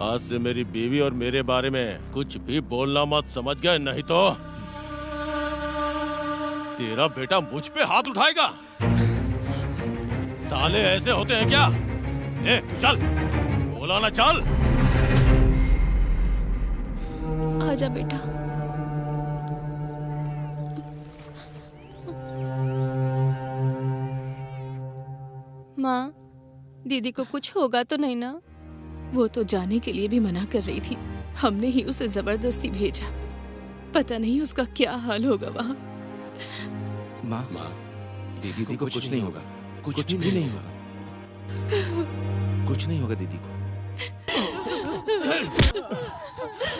आज से मेरी बीवी और मेरे बारे में कुछ भी बोलना मत, समझ गए? नहीं तो तेरा बेटा मुझ पे हाथ उठाएगा। साले ऐसे होते हैं क्या? चल, बोला ना, चल। आजा बेटा। माँ, दीदी को कुछ होगा तो नहीं ना? वो तो जाने के लिए भी मना कर रही थी, हमने ही उसे जबरदस्ती भेजा। पता नहीं उसका क्या हाल होगा वहाँ। माँ, दीदी को कुछ नहीं होगा, कुछ भी नहीं होगा, कुछ नहीं होगा दीदी को।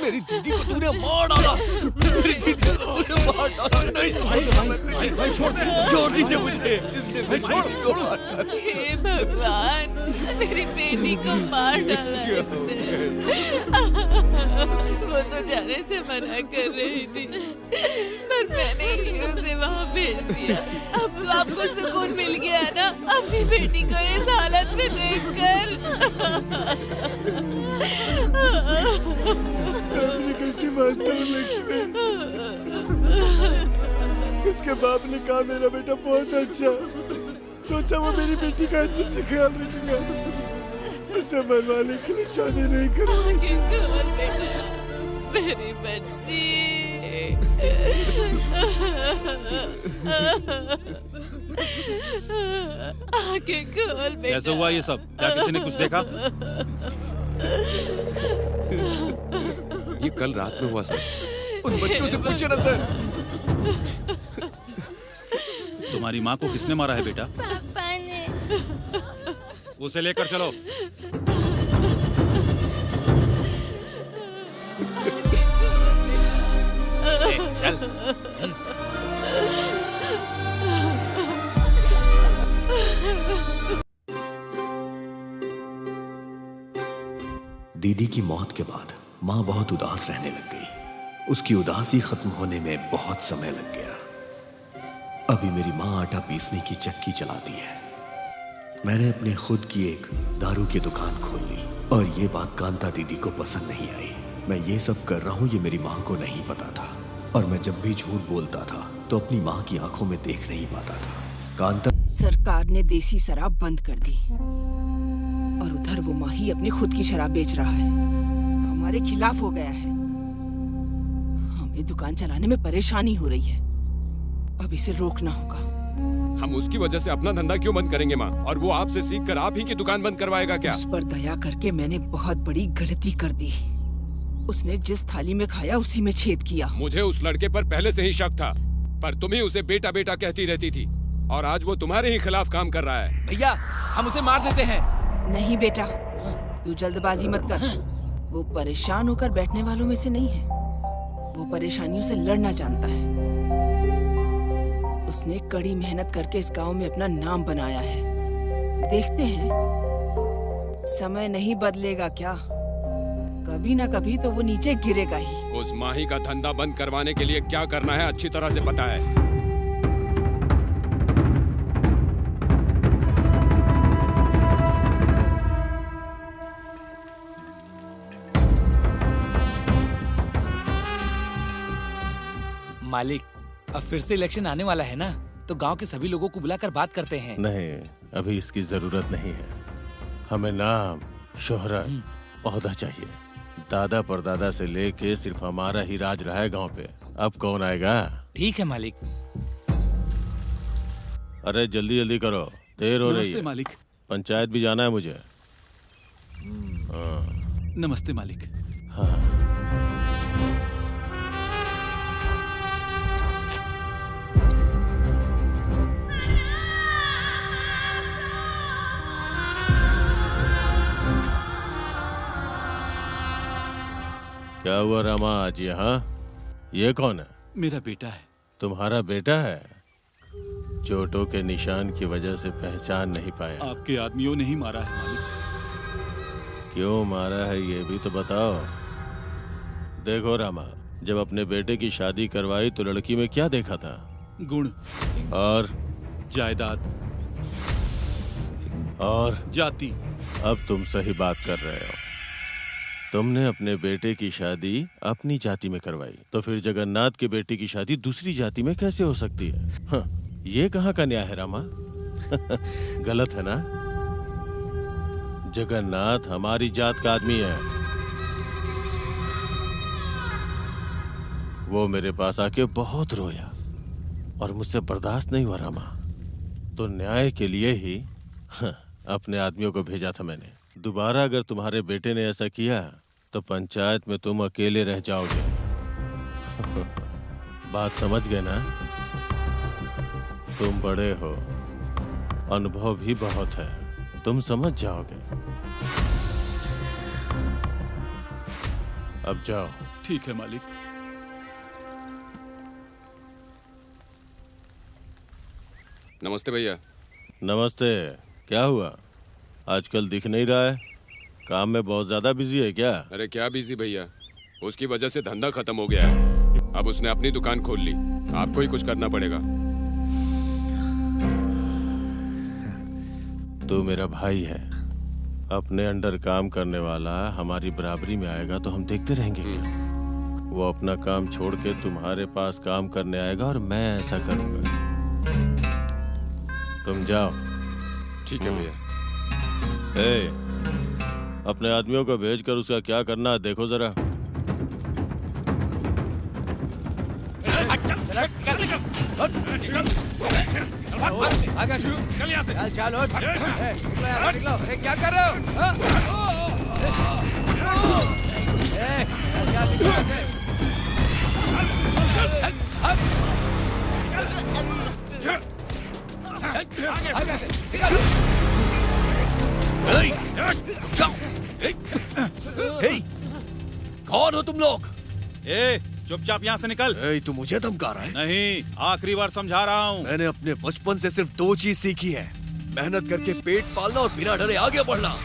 मेरी दीदी को तूने मार डाला, मेरी दीदी को तूने मार डाला। नहीं, छोड़ दीजिए मुझे, हे भगवान, मेरी बेटी को मार डाला इसने। वो तो जाने से मना कर रही थी, पर मैंने ही उसे वहाँ भेज दिया। अब तो आपको सुकून मिल गया ना अपनी बेटी को इस हालत में देखकर? अपनी गलती मानता हूँ लक्ष्मी। उसके बाप ने कहा मेरा बेटा बहुत अच्छा, सोचा वो मेरी बेटी का अच्छे से ख्याल रखेगा, उसे मरवाने के लिए शादी नहीं करूँगी। मेरी बच्ची। आंखें खोल बेटा। कैसे हुआ ये सब? क्या किसी ने कुछ देखा? ये कल रात में हुआ सर। उन बच्चों से पूछे ना सर। तुम्हारी माँ को किसने मारा है बेटा? पापा ने। उसे लेकर चलो। चल। दीदी की मौत के बाद माँ बहुत उदास रहने लग गई। उसकी उदासी खत्म होने में बहुत समय लग गया। अभी मेरी माँ आटा पीसने की चक्की चलाती है। मैंने अपने खुद की एक दारू की दुकान खोल ली और ये बात कांता दीदी को पसंद नहीं आई। मैं ये सब कर रहा हूँ ये मेरी माँ को नहीं पता था, और मैं जब भी झूठ बोलता था तो अपनी माँ की आंखों में देख नहीं पाता था। कांता, सरकार ने देसी शराब बंद कर दी और उधर वो माही अपनी खुद की शराब बेच रहा है। हमारे खिलाफ हो गया है। हमें दुकान चलाने में परेशानी हो रही है, अब इसे रोकना होगा। हम उसकी वजह से अपना धंधा क्यों बंद करेंगे माँ? और वो आपसे सीख कर आप ही की दुकान बंद करवाएगा क्या? उस पर दया करके मैंने बहुत बड़ी गलती कर दी। उसने जिस थाली में खाया उसी में छेद किया। मुझे उस लड़के पर पहले से ही शक था, पर तुम ही उसे बेटा बेटा कहती रहती थी, और आज वो तुम्हारे ही खिलाफ काम कर रहा है। भैया, हम उसे मार देते हैं। नहीं बेटा, तू जल्दबाजी मत कर। वो परेशान होकर बैठने वालों में से नहीं है। वो परेशानियों से लड़ना जानता है। उसने कड़ी मेहनत करके इस गांव में अपना नाम बनाया है। देखते हैं, समय नहीं बदलेगा क्या? कभी ना कभी तो वो नीचे गिरेगा ही। उस माही का धंधा बंद करवाने के लिए क्या करना है अच्छी तरह से पता है। मालिक, अब फिर से इलेक्शन आने वाला है ना, तो गांव के सभी लोगों को बुलाकर बात करते हैं। नहीं, अभी इसकी जरूरत नहीं है। हमें नाम, शोहरत, ओहदा चाहिए। दादा परदादा से लेके सिर्फ हमारा ही राज रहा है गांव पे। अब कौन आएगा? ठीक है मालिक। अरे जल्दी जल्दी करो, देर हो रही है। नमस्ते मालिक। पंचायत भी जाना है मुझे। नमस्ते मालिक। हाँ। क्या हुआ रामा आज यहाँ? ये कौन है? मेरा बेटा है। तुम्हारा बेटा है? चोटों के निशान की वजह से पहचान नहीं पाया। आपके आदमियों ने ही मारा है मालिक। क्यों मारा है ये भी तो बताओ। देखो रामा, जब अपने बेटे की शादी करवाई तो लड़की में क्या देखा था? गुण और जायदाद और जाति। अब तुम सही बात कर रहे हो। तुमने अपने बेटे की शादी अपनी जाति में करवाई, तो फिर जगन्नाथ के बेटे की शादी दूसरी जाति में कैसे हो सकती है? हाँ, ये कहाँ का न्याय है रामा? गलत है ना? जगन्नाथ हमारी जात का आदमी है। वो मेरे पास आके बहुत रोया और मुझसे बर्दाश्त नहीं हुआ रामा। तो न्याय के लिए ही अपने आदमियों को भेजा था मैंने। दोबारा अगर तुम्हारे बेटे ने ऐसा किया तो पंचायत में तुम अकेले रह जाओगे। बात समझ गए ना? तुम बड़े हो, अनुभव भी बहुत है, तुम समझ जाओगे। अब जाओ। ठीक है मालिक। नमस्ते भैया। नमस्ते। क्या हुआ? आजकल दिख नहीं रहा है। काम में बहुत ज्यादा बिजी है क्या? अरे क्या बिजी भैया, उसकी वजह से धंधा खत्म हो गया है। अब उसने अपनी दुकान खोल ली, आपको ही कुछ करना पड़ेगा। तू मेरा भाई है, अपने अंडर काम करने वाला हमारी बराबरी में आएगा तो हम देखते रहेंगे क्या? वो अपना काम छोड़ के तुम्हारे पास काम करने आएगा और मैं ऐसा करूंगा। तुम जाओ। ठीक है भैया। अपने आदमियों को भेजकर उसका क्या करना है देखो जरा। क्या कर रहे हो? कौन हो तुम लोग? चुपचाप यहाँ से निकल। तू मुझे धमका रहा है? नहीं, आखिरी बार समझा रहा हूँ। मैंने अपने बचपन से सिर्फ 2 चीज सीखी है, मेहनत करके पेट पालना और बिना डरे आगे बढ़ना।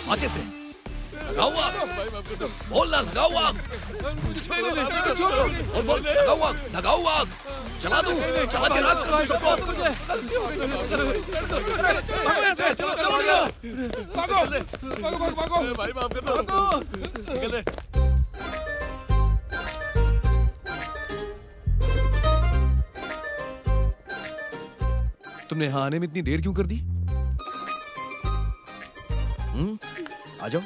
माचिस दे। लगाओ आग। बोल ना, लगाओ आग। और बोल, लगाओ आग, लगाओ आग। चला दूं, चला के रख। भागो, भागो, भागो, भाई माफ कर दो। निकल ले। तुमने यहाँ आने में इतनी देर क्यों कर दी? आ जाओ।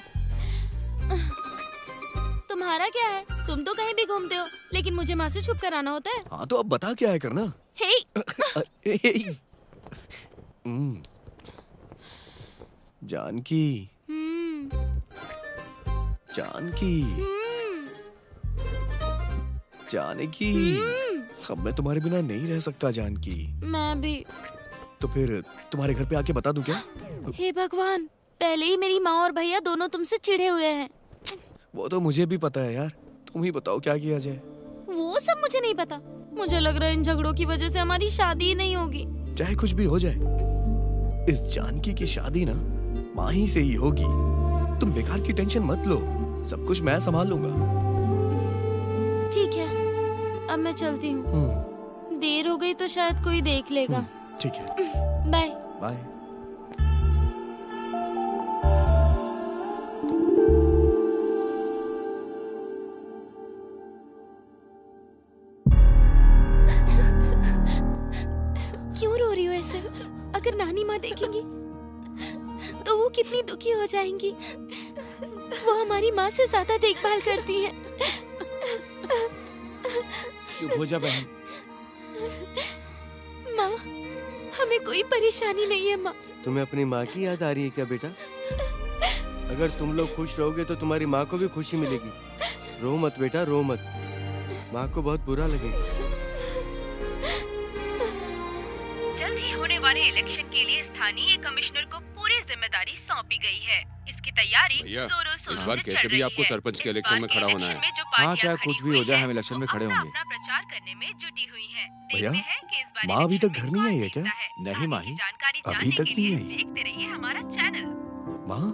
तुम्हारा क्या है? तुम तो कहीं भी घूमते हो, लेकिन मुझे माँ से छुप कर आना होता है। हाँ तो अब बता क्या है करना। जानकी, जानकी, जानकी, अब मैं तुम्हारे बिना नहीं रह सकता जानकी। मैं भी। तो फिर तुम्हारे घर पे आके बता दूं क्या? हे भगवान, पहले ही मेरी माँ और भैया दोनों तुमसे चिढ़े हुए हैं। वो तो मुझे भी पता है यार, तुम ही बताओ क्या किया जाए। वो सब मुझे नहीं पता। मुझे लग रहा है इन झगड़ों की वजह से हमारी शादी ही नहीं होगी। चाहे कुछ भी हो जाए, इस जानकी की शादी ना माँ ही से ही होगी। तुम बेकार की टेंशन मत लो, सब कुछ मैं संभाल लूंगा। ठीक है, अब मैं चलती हूँ। देर हो गई तो शायद कोई देख लेगा। ठीक है, बाय बाय। क्यों रो रही हो ऐसे? अगर नानी माँ देखेंगी तो वो कितनी दुखी हो जाएंगी। वो हमारी माँ से ज्यादा देखभाल करती है। चुप हो जा बहन। माँ, हमें कोई परेशानी नहीं है माँ। तुम्हें अपनी माँ की याद आ रही है क्या बेटा? अगर तुम लोग खुश रहोगे तो तुम्हारी माँ को भी खुशी मिलेगी। रो मत बेटा, रो मत। माँ को बहुत बुरा लगेगा। जल्द ही होने वाले इलेक्शन के लिए स्थानीय कमिश्नर को पूरी जिम्मेदारी सौंपी गई है। इसकी तैयारी जोरों शोरों इस बार से कैसे चल भी रही आपको है। सरपंच के इस इलेक्शन बार में के खड़ा होना है। इलेक्शन में जो हाँ पार्टियां चाहे खड़ी कुछ भी हुई हो जाए, हैं, हम इलेक्शन में वो खड़े अपना होंगे। अपना प्रचार करने में जुटी हुई हैं। भैया, देखते हैं कि इस बार माँ अभी तक इलेक्शन घर में नहीं कौन आई है क्या? जीतता है। नहीं माही, जानकारी अभी जानने तक के नहीं लिए आई। देखते रहिए हमारा चैनल। माँ,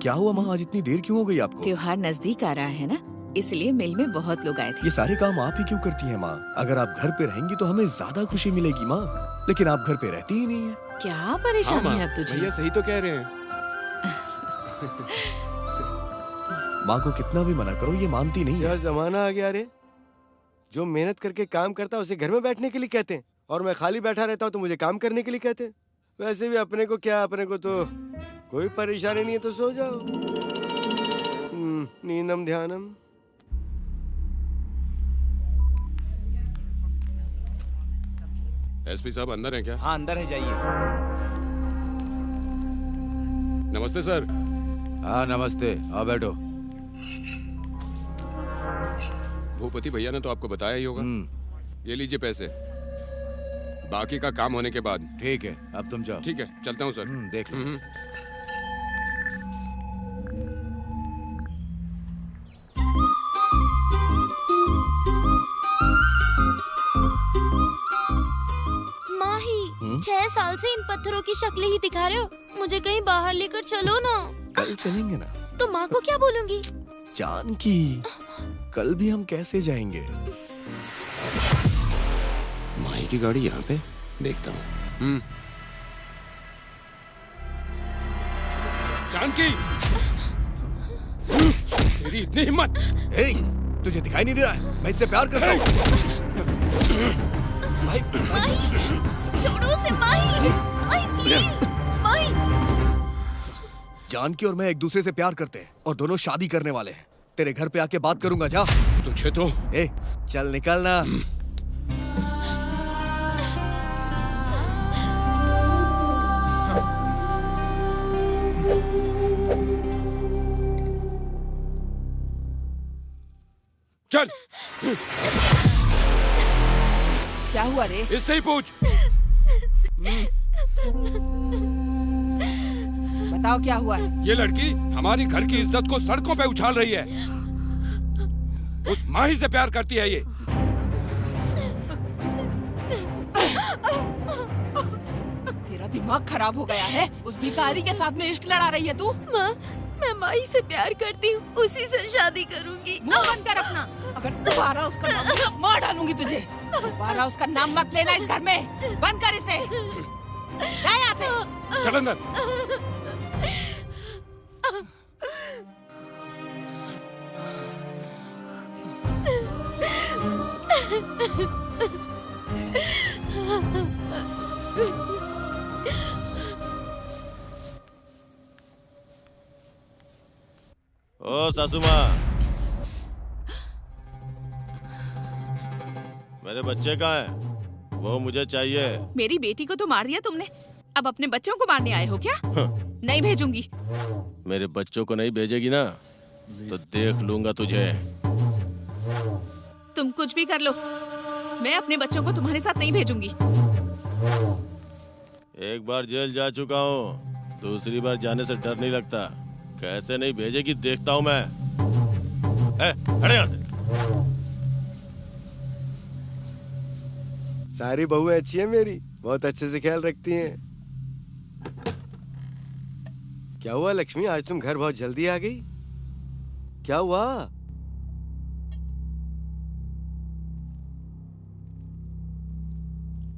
क्या हुआ माँ? आज इतनी देर क्यों हो गई आपको? त्योहार नजदीक आ रहा है ना, इसलिए मिल में बहुत लोग आए थे। ये सारे काम आप ही क्यों करती हैं माँ? अगर आप घर पे रहेंगी तो हमें ज्यादा खुशी मिलेगी माँ, लेकिन आप घर पे रहती ही नहीं है। क्या परेशानी है अब तुझे? भैया सही तो कह रहे हैं। माँ को कितना भी मना करो, ये मानती नहीं है। क्या जमाना आ गया रे? जो मेहनत करके काम करता है उसे घर में बैठने के लिए कहते हैं, और मैं खाली बैठा रहता हूँ तो मुझे काम करने के लिए कहते हैं। वैसे भी अपने को क्या, अपने को तो कोई परेशानी नहीं है, तो सो जाओ। नींदम ध्यानम। एसपी साहब अंदर हैं क्या? हाँ अंदर है, जाइए। नमस्ते सर। हाँ नमस्ते, आओ बैठो। भूपति भैया ने तो आपको बताया ही होगा। ये लीजिए पैसे, बाकी का काम होने के बाद। ठीक है, अब तुम जाओ। ठीक है, चलता हूँ सर। देख लो। माही, 6 साल से इन पत्थरों की शक्लें ही दिखा रहे हो। मुझे कहीं बाहर लेकर चलो ना। कल चलेंगे ना। तो माँ को क्या बोलूंगी? जानकी, कल भी हम कैसे जाएंगे? माही की गाड़ी यहाँ पे, देखता हूँ। जानकी, तेरी इतनी हिम्मत! तुझे दिखाई नहीं दे रहा है? मैं इससे प्यार करता हूँ। माही, छोड़ो उसे माही, माही प्लीज, माही। जानकी और मैं एक दूसरे से प्यार करते हैं और दोनों शादी करने वाले हैं। तेरे घर पे आके बात करूंगा, जा। तुझे तो चल निकलना। चल। क्या हुआ रे? इससे ही पूछ। बताओ क्या हुआ है? ये लड़की हमारी घर की इज्जत को सड़कों पे उछाल रही है। उस माही से प्यार करती है ये। तेरा दिमाग खराब हो गया है? उस भिखारी के साथ में इश्क लड़ा रही है तू? माँ, मैं माही से प्यार करती हूँ, उसी से शादी करूंगी। मुंह बंद कर अपना। अगर दोबारा उसका नाम मार डालूंगी तुझे। दोबारा उसका नाम मत लेना इस घर में। बंद कर इसे। जा यहाँ से। चल अंदर। ओ सासू माँ, मेरे बच्चे कहाँ हैं? वो मुझे चाहिए। मेरी बेटी को तो मार दिया तुमने, अब अपने बच्चों को मारने आए हो क्या? नहीं भेजूंगी। मेरे बच्चों को नहीं भेजेगी ना तो देख लूंगा तुझे। तुम कुछ भी कर लो, मैं अपने बच्चों को तुम्हारे साथ नहीं भेजूंगी। एक बार जेल जा चुका हूँ, दूसरी बार जाने से डर नहीं लगता। कैसे नहीं भेजेगी देखता हूँ मैं। हट यहाँ से। सारी बहुएं अच्छी हैं मेरी, बहुत अच्छे से ख्याल रखती हैं। क्या हुआ लक्ष्मी, आज तुम घर बहुत जल्दी आ गई? क्या हुआ?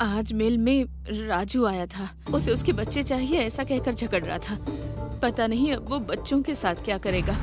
आज मिल में राजू आया था, उसे उसके बच्चे चाहिए ऐसा कहकर झगड़ रहा था। पता नहीं अब वो बच्चों के साथ क्या करेगा।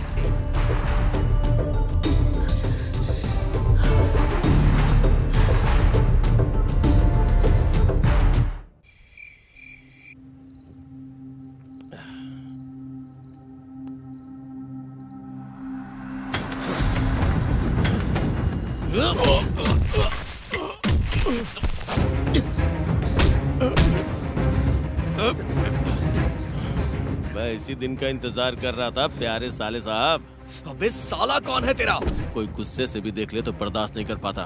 मैं इसी दिन का इंतजार कर रहा था प्यारे साले साहब। अबे साला कौन है तेरा? कोई गुस्से से भी देख ले तो बर्दाश्त नहीं कर पाता।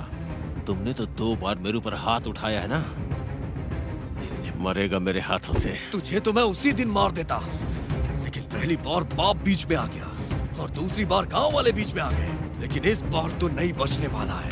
तुमने तो 2 बार मेरे ऊपर हाथ उठाया है ना, मरेगा मेरे हाथों से। तुझे तो मैं उसी दिन मार देता, लेकिन पहली बार बाप बीच में आ गया और दूसरी बार गांव वाले बीच में आ गए, लेकिन इस बार तो नहीं बचने वाला है।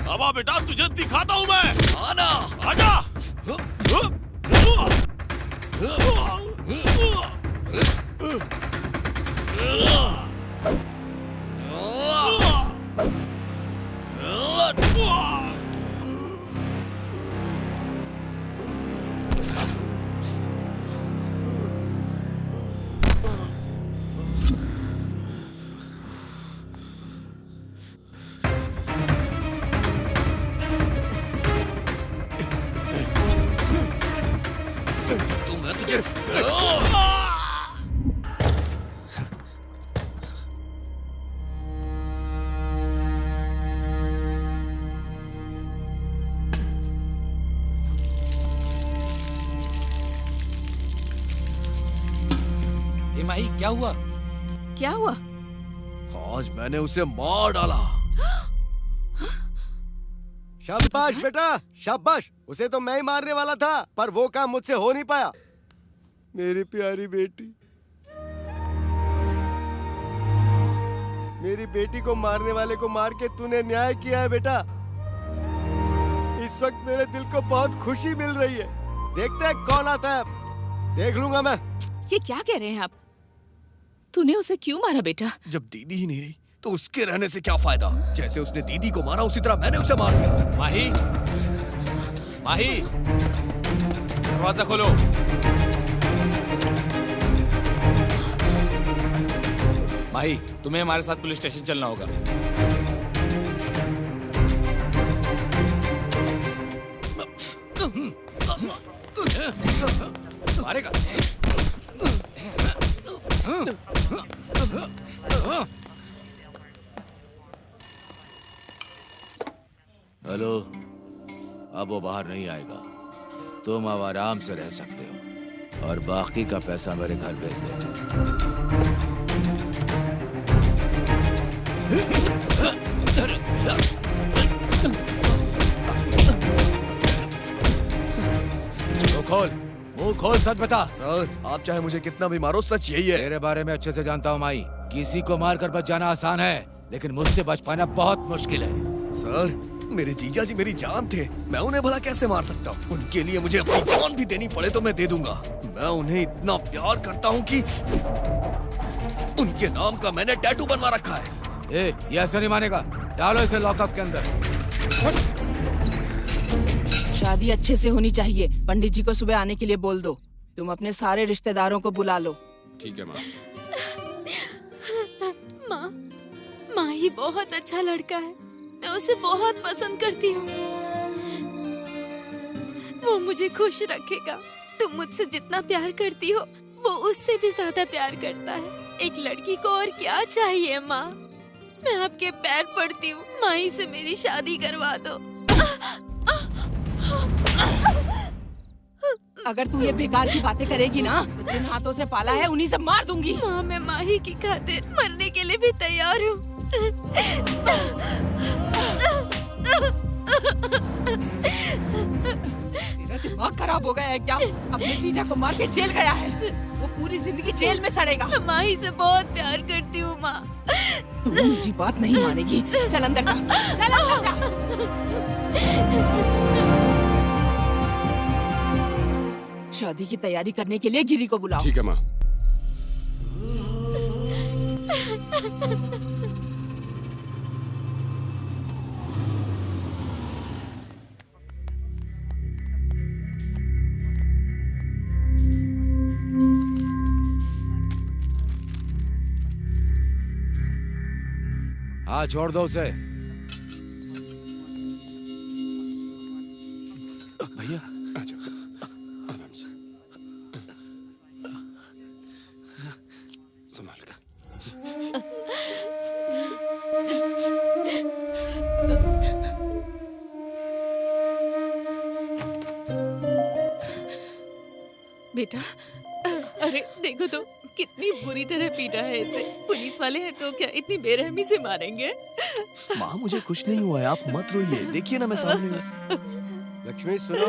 अब बेटा तुझे दिखाता हूं मैं। आना, आजा। माही क्या हुआ? क्या हुआ? आज मैंने उसे मार डाला। शाबाश बेटा, शाबाश। उसे तो मैं ही मारने वाला था, पर वो काम मुझसे हो नहीं पाया। मेरी प्यारी बेटी, मेरी बेटी को मारने वाले को मार के तूने न्याय किया है बेटा। इस वक्त मेरे दिल को बहुत खुशी मिल रही है। देखते हैं कौन आता है, देख लूंगा मैं। ये क्या कह रहे हैं आप? तूने उसे क्यों मारा बेटा? जब दीदी ही नहीं रही तो उसके रहने से क्या फायदा? जैसे उसने दीदी को मारा उसी तरह मैंने उसे मार दिया। माही, माही, दरवाजा खोलो। माही, तुम्हें हमारे साथ पुलिस स्टेशन चलना होगा। मारेगा। हेलो, अब वो बाहर नहीं आएगा। तुम अब आराम से रह सकते हो और बाकी का पैसा मेरे घर भेज दो। मुंह खोल, सच बता। सर, आप चाहे मुझे कितना भी मारो, सच यही है। तेरे बारे में अच्छे से जानता हूँ माई। किसी को मारकर बच जाना आसान है, लेकिन मुझसे बच पाना बहुत मुश्किल है। सर, मेरे जीजा जी मेरी जान थे, मैं उन्हें भला कैसे मार सकता हूँ? उनके लिए मुझे अपनी जान भी देनी पड़े तो मैं दे दूंगा। मैं उन्हें इतना प्यार करता हूँ कि उनके नाम का मैंने टैटू बनवा रखा है। ये ऐसा नहीं मानेगा। डालो इसे लॉकअप के अंदर। शादी अच्छे से होनी चाहिए। पंडित जी को सुबह आने के लिए बोल दो। तुम अपने सारे रिश्तेदारों को बुला लो। ठीक है माँ। माँ ही बहुत अच्छा लड़का है, मैं उसे बहुत पसंद करती हूँ। वो मुझे खुश रखेगा। तुम मुझसे जितना प्यार करती हो, वो उससे भी ज्यादा प्यार करता है। एक लड़की को और क्या चाहिए माँ? मैं आपके पैर पड़ती हूँ, माही से मेरी शादी करवा दो। अगर तू ये बेकार की बातें करेगी ना, तो जिन हाथों से पाला है उन्हीं से मार दूंगी। माँ, मैं माही की खातिर मरने के लिए भी तैयार हूँ। तेरा दिमाग खराब हो गया है क्या? अपने जीजा को मार के जेल गया है, वो पूरी जिंदगी जेल में सड़ेगा। मैं माही से बहुत प्यार करती हूँ माँ। तू मेरी बात नहीं मानेगी। चल अंदर जा, चल अंदर जा। शादी की तैयारी करने के लिए गिरी को बुलाओ। ठीक है माँ। हाँ, छोड़ दो उसे। भैया आ जाओ, आराम से, संभाल कर। बेटा, अरे देखो तो कितनी बुरी तरह पीटा है इसे। पुलिस वाले हैं तो क्या इतनी बेरहमी से मारेंगे? माँ, मुझे कुछ नहीं हुआ है, आप मत रोइए। देखिए ना मैं सामने हूँ। लक्ष्मी सुनो,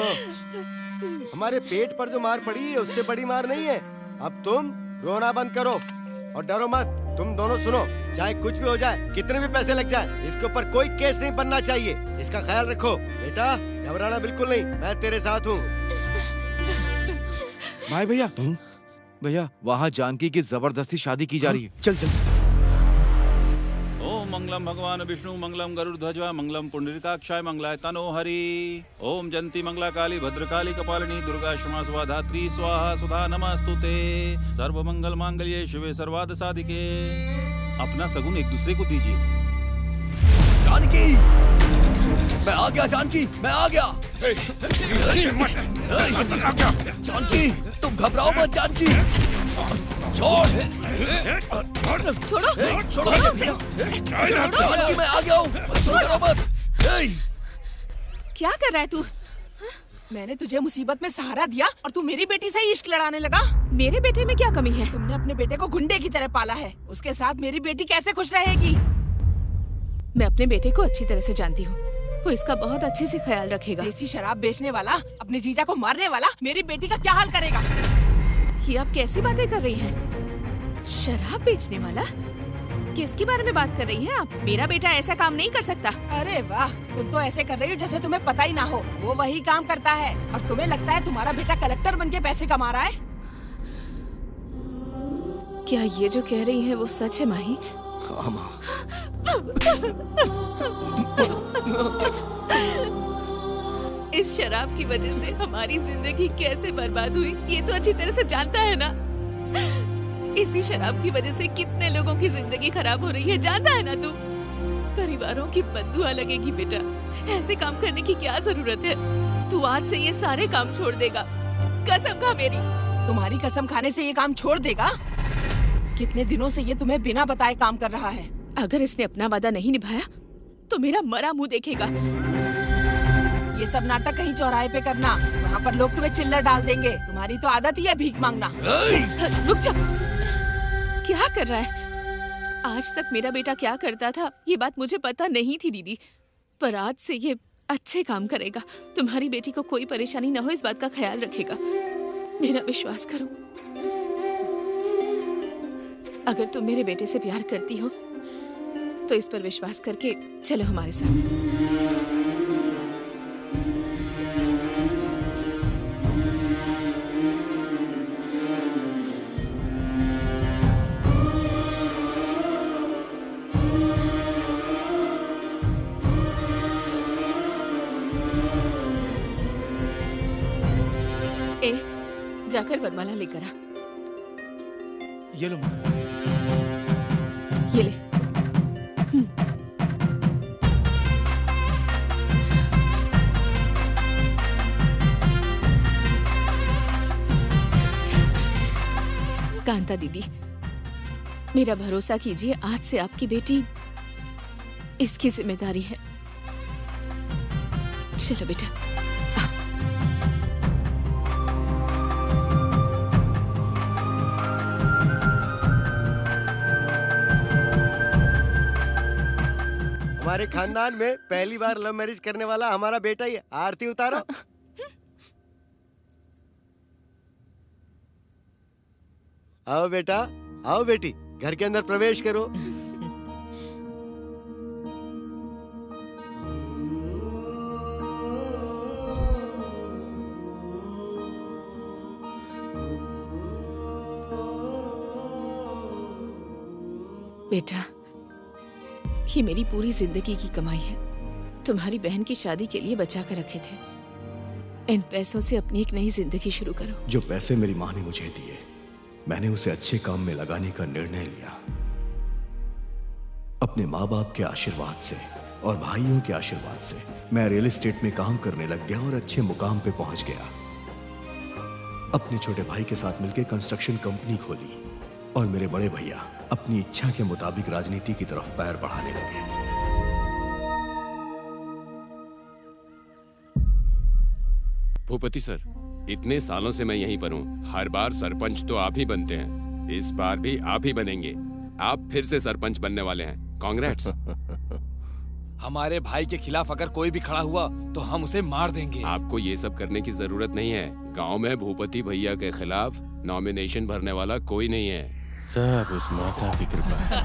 हमारे पेट पर जो मार पड़ी है उससे बड़ी मार नहीं है। अब तुम रोना बंद करो और डरो मत। तुम दोनों सुनो, चाहे कुछ भी हो जाए, कितने भी पैसे लग जाए, इसके ऊपर कोई केस नहीं बनना चाहिए। इसका ख्याल रखो बेटा, घबराना बिल्कुल नहीं, मैं तेरे साथ हूँ। भाई भैया, भैया वहाँ जानकी की जबरदस्ती शादी की जा रही है। चल चल। ओम मंगलम भगवान विष्णु मंगलम गरुड़ध्वज मंगलम पुंडरीकाक्षाय मंगलाय तनो हरि। ओम जंती मंगला काली भद्रकाली कपालिनी दुर्गा क्षमा स्वाहा धात्री स्वाहा सुधा नमस्तुते। सर्व मंगल मांगल्ये शिवे सर्वार्थ साधिके। अपना सगुन एक दूसरे को दीजिए। जानकी, मैं आ गया। जानकी, मैं आ गया। जानकी, तुम घबराओ मत। जानकी, छोड़, छोड़ो, छोड़ो। जानकी, मैं आ गया हूँ, करो मत। क्या कर रहा है तू? मैंने तुझे मुसीबत में सहारा दिया और तू मेरी बेटी से ही इश्क लड़ाने लगा। मेरे बेटे में क्या कमी है? तुमने अपने बेटे को गुंडे की तरह पाला है। उसके साथ मेरी बेटी कैसे खुश रहेगी? मैं अपने बेटे को अच्छी तरह से जानती हूँ, वो इसका बहुत अच्छे से ख्याल रखेगा। देसी शराब बेचने वाला, अपने जीजा को मारने वाला मेरी बेटी का क्या हाल करेगा? ये आप कैसी बातें कर रही हैं? शराब बेचने वाला? किसके बारे में बात कर रही हैं आप? मेरा बेटा ऐसा काम नहीं कर सकता। अरे वाह, तुम तो ऐसे कर रही हो जैसे तुम्हें पता ही ना हो। वो वही काम करता है और तुम्हें लगता है तुम्हारा बेटा कलेक्टर बन के पैसे कमा रहा है। क्या ये जो कह रही है वो सच है माही? हाँ माँ। इस शराब की वजह से हमारी जिंदगी कैसे बर्बाद हुई ये तो अच्छी तरह से जानता है ना। इसी शराब की वजह से कितने लोगों की जिंदगी खराब हो रही है, जानता है ना तू? परिवारों की बद्दुआ लगेगी बेटा। ऐसे काम करने की क्या जरूरत है? तू आज से ये सारे काम छोड़ देगा, कसम खा मेरी। तुम्हारी कसम खाने से ये काम छोड़ देगा? कितने दिनों से ये तुम्हें बिना बताए काम कर रहा है। अगर इसने अपना वादा नहीं निभाया तो मेरा मरा मुंह देखेगा। ये सब नाटक कहीं चौराहे पे करना, वहाँ पर लोग तुम्हें चिल्लर डाल देंगे। तुम्हारी तो आदत ही है भीख मांगना। रुक जा, क्या कर रहा है? आज तक मेरा बेटा क्या करता था ये बात मुझे पता नहीं थी दीदी, पर आज से ये अच्छे काम करेगा। तुम्हारी बेटी को कोई परेशानी न हो इस बात का ख्याल रखेगा, मेरा विश्वास करो। अगर तुम मेरे बेटे से प्यार करती हो तो इस पर विश्वास करके चलो हमारे साथ। जाकर वरमाला लेकर आ। ये लो। ये ले। कांता दीदी, मेरा भरोसा कीजिए, आज से आपकी बेटी इसकी जिम्मेदारी है। चलो बेटा। हमारे खानदान में पहली बार लव मैरिज करने वाला हमारा बेटा ही है। आरती उतारो। आओ बेटा, आओ बेटी, घर के अंदर प्रवेश करो। बेटा, ये मेरी पूरी जिंदगी की कमाई है। तुम्हारी बहन की शादी के लिए बचा कर रखे थे। इन पैसों से अपनी एक नई जिंदगी शुरू करो। जो पैसे मेरी माँ ने मुझे दिए, मैंने उसे अच्छे काम में लगाने का निर्णय लिया। अपने माँ बाप के आशीर्वाद से और भाइयों के आशीर्वाद से मैं रियल एस्टेट में काम करने लग गया और अच्छे मुकाम पे पहुंच गया। अपने छोटे भाई के साथ मिलकर कंस्ट्रक्शन कंपनी खोली और मेरे बड़े भैया अपनी इच्छा के मुताबिक राजनीति की तरफ पैर बढ़ाने लगे। भूपति सर, इतने सालों से मैं यहीं पर हूँ। हर बार सरपंच तो आप ही बनते हैं, इस बार भी आप ही बनेंगे। आप फिर से सरपंच बनने वाले हैं। कांग्रेट्स। हमारे भाई के खिलाफ अगर कोई भी खड़ा हुआ तो हम उसे मार देंगे। आपको ये सब करने की जरूरत नहीं है। गांव में भूपति भैया के खिलाफ नॉमिनेशन भरने वाला कोई नहीं है। सब उस माता की कृपा है।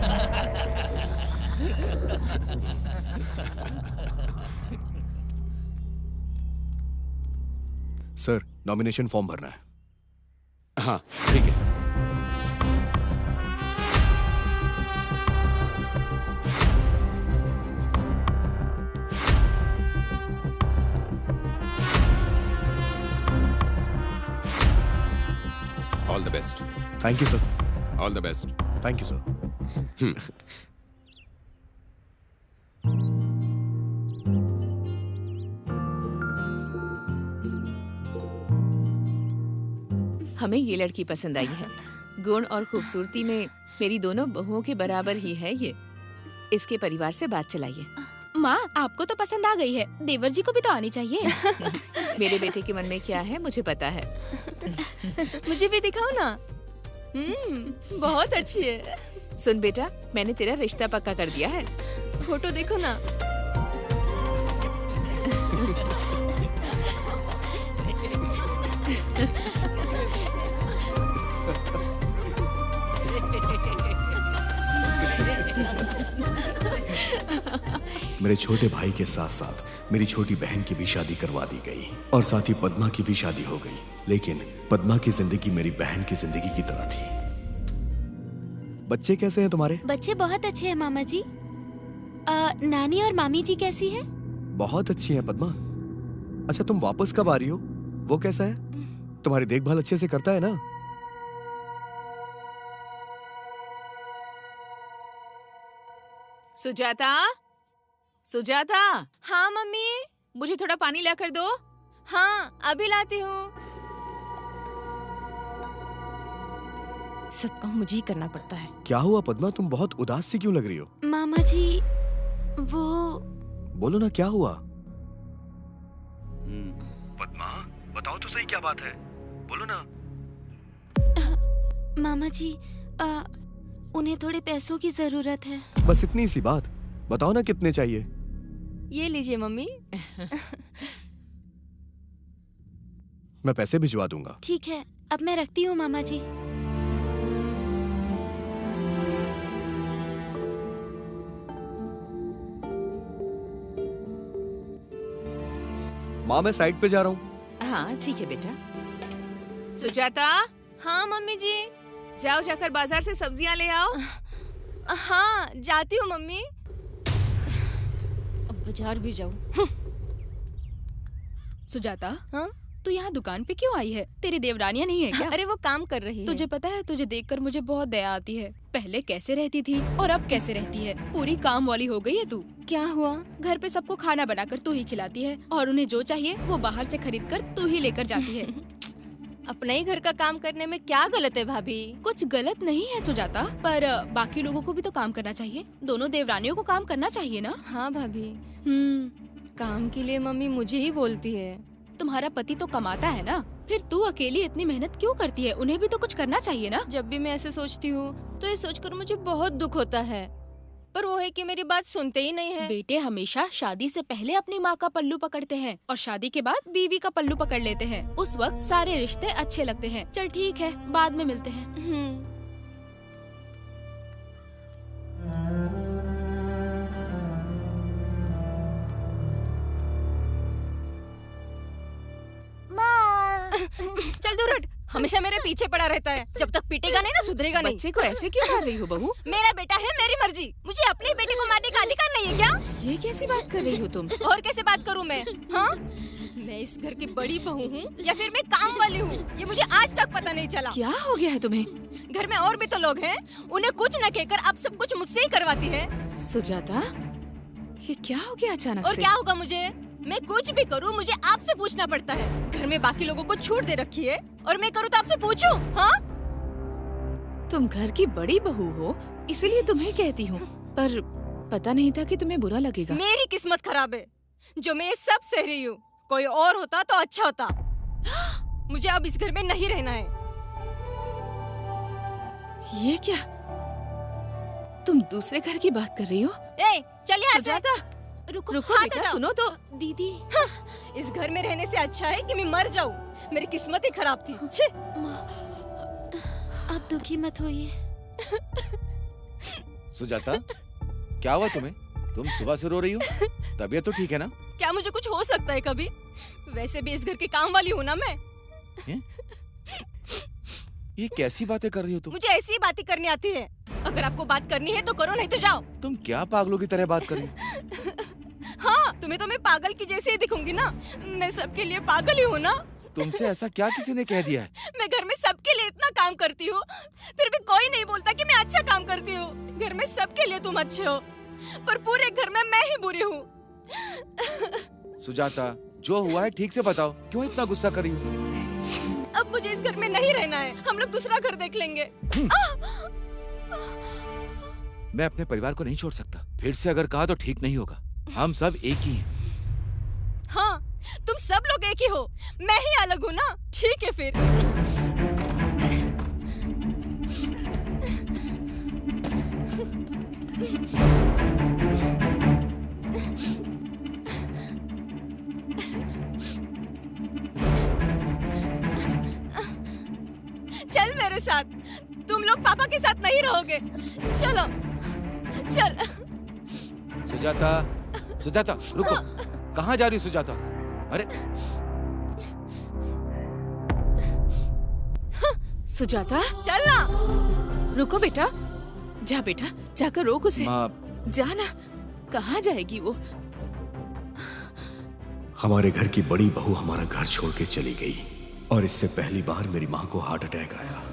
सर, नॉमिनेशन फॉर्म भरना है। हाँ, ठीक है। All the best. Thank you sir. All the best. Thank you sir. हमें ये लड़की पसंद आई है। गुण और खूबसूरती में मेरी दोनों बहुओं के बराबर ही है ये। इसके परिवार से बात चलाइए। माँ, आपको तो पसंद आ गई है, देवर जी को भी तो आनी चाहिए। मेरे बेटे के मन में क्या है मुझे पता है। मुझे भी दिखाओ ना। बहुत अच्छी है। सुन बेटा, मैंने तेरा रिश्ता पक्का कर दिया है। फोटो देखो ना। मेरे छोटे भाई के साथ साथ मेरी छोटी बहन की भी शादी करवा दी गई और साथ ही पद्मा की भी शादी हो गई। लेकिन पद्मा की जिंदगी मेरी बहन की जिंदगी की तरह थी। बच्चे कैसे हैं तुम्हारे? बच्चे बहुत अच्छे हैं मामा जी। नानी और मामी जी कैसी हैं? बहुत अच्छी हैं पद्मा। अच्छा, तुम वापस कब आ रही हो? वो कैसा है? तुम्हारी देखभाल अच्छे से करता है ना? सुजाता, सुजाता। हाँ मम्मी। मुझे थोड़ा पानी ला कर दो। हाँ अभी लाती हूँ। सब काम मुझे ही करना पड़ता है। क्या हुआ पद्मा, तुम बहुत उदास सी क्यों लग रही हो? मामा जी वो। बोलो ना, क्या हुआ? पद्मा बताओ तो सही, क्या बात है? बोलो ना। मामा जी उन्हें थोड़े पैसों की जरूरत है। बस इतनी सी बात? बताओ ना कितने चाहिए। ये लीजिए मम्मी। मैं पैसे भिजवा दूंगा। ठीक है, अब मैं रखती हूँ मामा जी। माँ मैं साइड पे जा रहा हूँ। हाँ ठीक है बेटा। सुजाता। हाँ मम्मी जी। जाओ, जाकर बाजार से सब्जियां ले आओ। हाँ जाती हूँ मम्मी। अब बाजार भी जाऊँ। सुजाता, हाँ तू यहाँ दुकान पे क्यों आई है? तेरी देवरानियाँ नहीं है क्या? अरे वो काम कर रही है। तुझे पता है, तुझे देखकर मुझे बहुत दया आती है। पहले कैसे रहती थी और अब कैसे रहती है? पूरी काम वाली हो गई है तू। क्या हुआ? घर पे सबको खाना बनाकर तू ही खिलाती है और उन्हें जो चाहिए वो बाहर से खरीद कर तू ही लेकर जाती है। अपने ही घर का काम करने में क्या गलत है भाभी? कुछ गलत नहीं है सुजाता, पर बाकी लोगों को भी तो काम करना चाहिए। दोनों देवरानियों को काम करना चाहिए ना? हाँ भाभी। काम के लिए मम्मी मुझे ही बोलती है। तुम्हारा पति तो कमाता है ना, फिर तू अकेली इतनी मेहनत क्यों करती है? उन्हें भी तो कुछ करना चाहिए ना। जब भी मैं ऐसे सोचती हूँ तो ये सोचकर मुझे बहुत दुख होता है, पर वो है कि मेरी बात सुनते ही नहीं है। बेटे हमेशा शादी से पहले अपनी माँ का पल्लू पकड़ते हैं और शादी के बाद बीवी का पल्लू पकड़ लेते हैं। उस वक्त सारे रिश्ते अच्छे लगते हैं। चल ठीक है, बाद में मिलते हैं। चल दूर हट, हमेशा मेरे पीछे पड़ा रहता है। जब तक पीटेगा नहीं ना सुधरेगा नहीं। बच्चे को ऐसे क्यों मार रही हो बहू? मेरा बेटा है, मेरी मर्जी। मुझे अपने बेटे को मारने का अधिकार नहीं है क्या? ये कैसी बात कर रही हो तुम? और कैसे बात करूँ मैं? हाँ, मैं इस घर की बड़ी बहू हूँ या फिर मैं काम वाली हूँ, ये मुझे आज तक पता नहीं चला। क्या हो गया है तुम्हें? घर में और भी तो लोग हैं, उन्हें कुछ न कहकर अब सब कुछ मुझसे ही करवाती है। सुजाता, ये क्या हो गया अचानक और से? क्या होगा मुझे? मैं कुछ भी करूँ मुझे आपसे पूछना पड़ता है। घर में बाकी लोगों को छूट दे रखी है और मैं करूँ तो आपसे पूछूं? हाँ? तुम घर की बड़ी बहू हो इसलिए तुम्हें कहती हूँ, पर पता नहीं था कि तुम्हें बुरा लगेगा। मेरी किस्मत खराब है जो मैं ये सब सह रही हूँ। कोई और होता तो अच्छा होता। मुझे अब इस घर में नहीं रहना है। ये क्या? तुम दूसरे घर की बात कर रही हो? ए, चलिए सुजाता, रुको बेटा, सुनो तो। दीदी, हाँ, इस घर में रहने से अच्छा है कि मैं मर जाऊं। मेरी किस्मत ही खराब थी। छे। आप दुखी मत होइए। सुजाता, क्या हुआ तुम्हें? तुम सुबह से रो रही हो? तबीयत तो ठीक है ना? क्या मुझे कुछ हो सकता है कभी? वैसे भी इस घर की काम वाली हूँ ना मैं। ये कैसी बातें कर रही हो तुम? मुझे ऐसी बातें करनी आती है। अगर आपको बात करनी है तो करो, नहीं तो जाओ। तुम क्या पागलों की तरह बात कर रही हो? हाँ, तुम्हें तो मैं पागल की जैसे ही दिखूंगी ना। मैं सबके लिए पागल ही हूँ ना। तुमसे ऐसा क्या किसी ने कह दिया है? मैं घर में सबके लिए इतना काम करती हूँ, फिर भी कोई नहीं बोलता कि मैं अच्छा काम करती हूँ। घर में सबके लिए तुम अच्छे हो, पर पूरे घर में मैं ही बुरी हूँ। सुजाता, जो हुआ है ठीक से बताओ, क्यों इतना गुस्सा कर रही हो? अब मुझे इस घर में नहीं रहना है। हम लोग दूसरा घर देख लेंगे। मैं अपने परिवार को नहीं छोड़ सकता। फिर से अगर कहा तो ठीक नहीं होगा। हम सब एक ही हैं। हाँ, तुम सब लोग एक ही हो, मैं ही अलग हूँ ना? ठीक है फिर। चल मेरे साथ, तुम लोग पापा के साथ नहीं रहोगे। चलो चल। सुजाता, सुजाता रुको, कहाँ जा रही सुजाता? अरे सुजाता, चल ना। रुको बेटा, जा बेटा, जाकर रोक उसे। माँ, जाना, कहाँ जाएगी वो? हमारे घर की बड़ी बहू हमारा घर छोड़ के चली गई और इससे पहली बार मेरी माँ को हार्ट अटैक आया।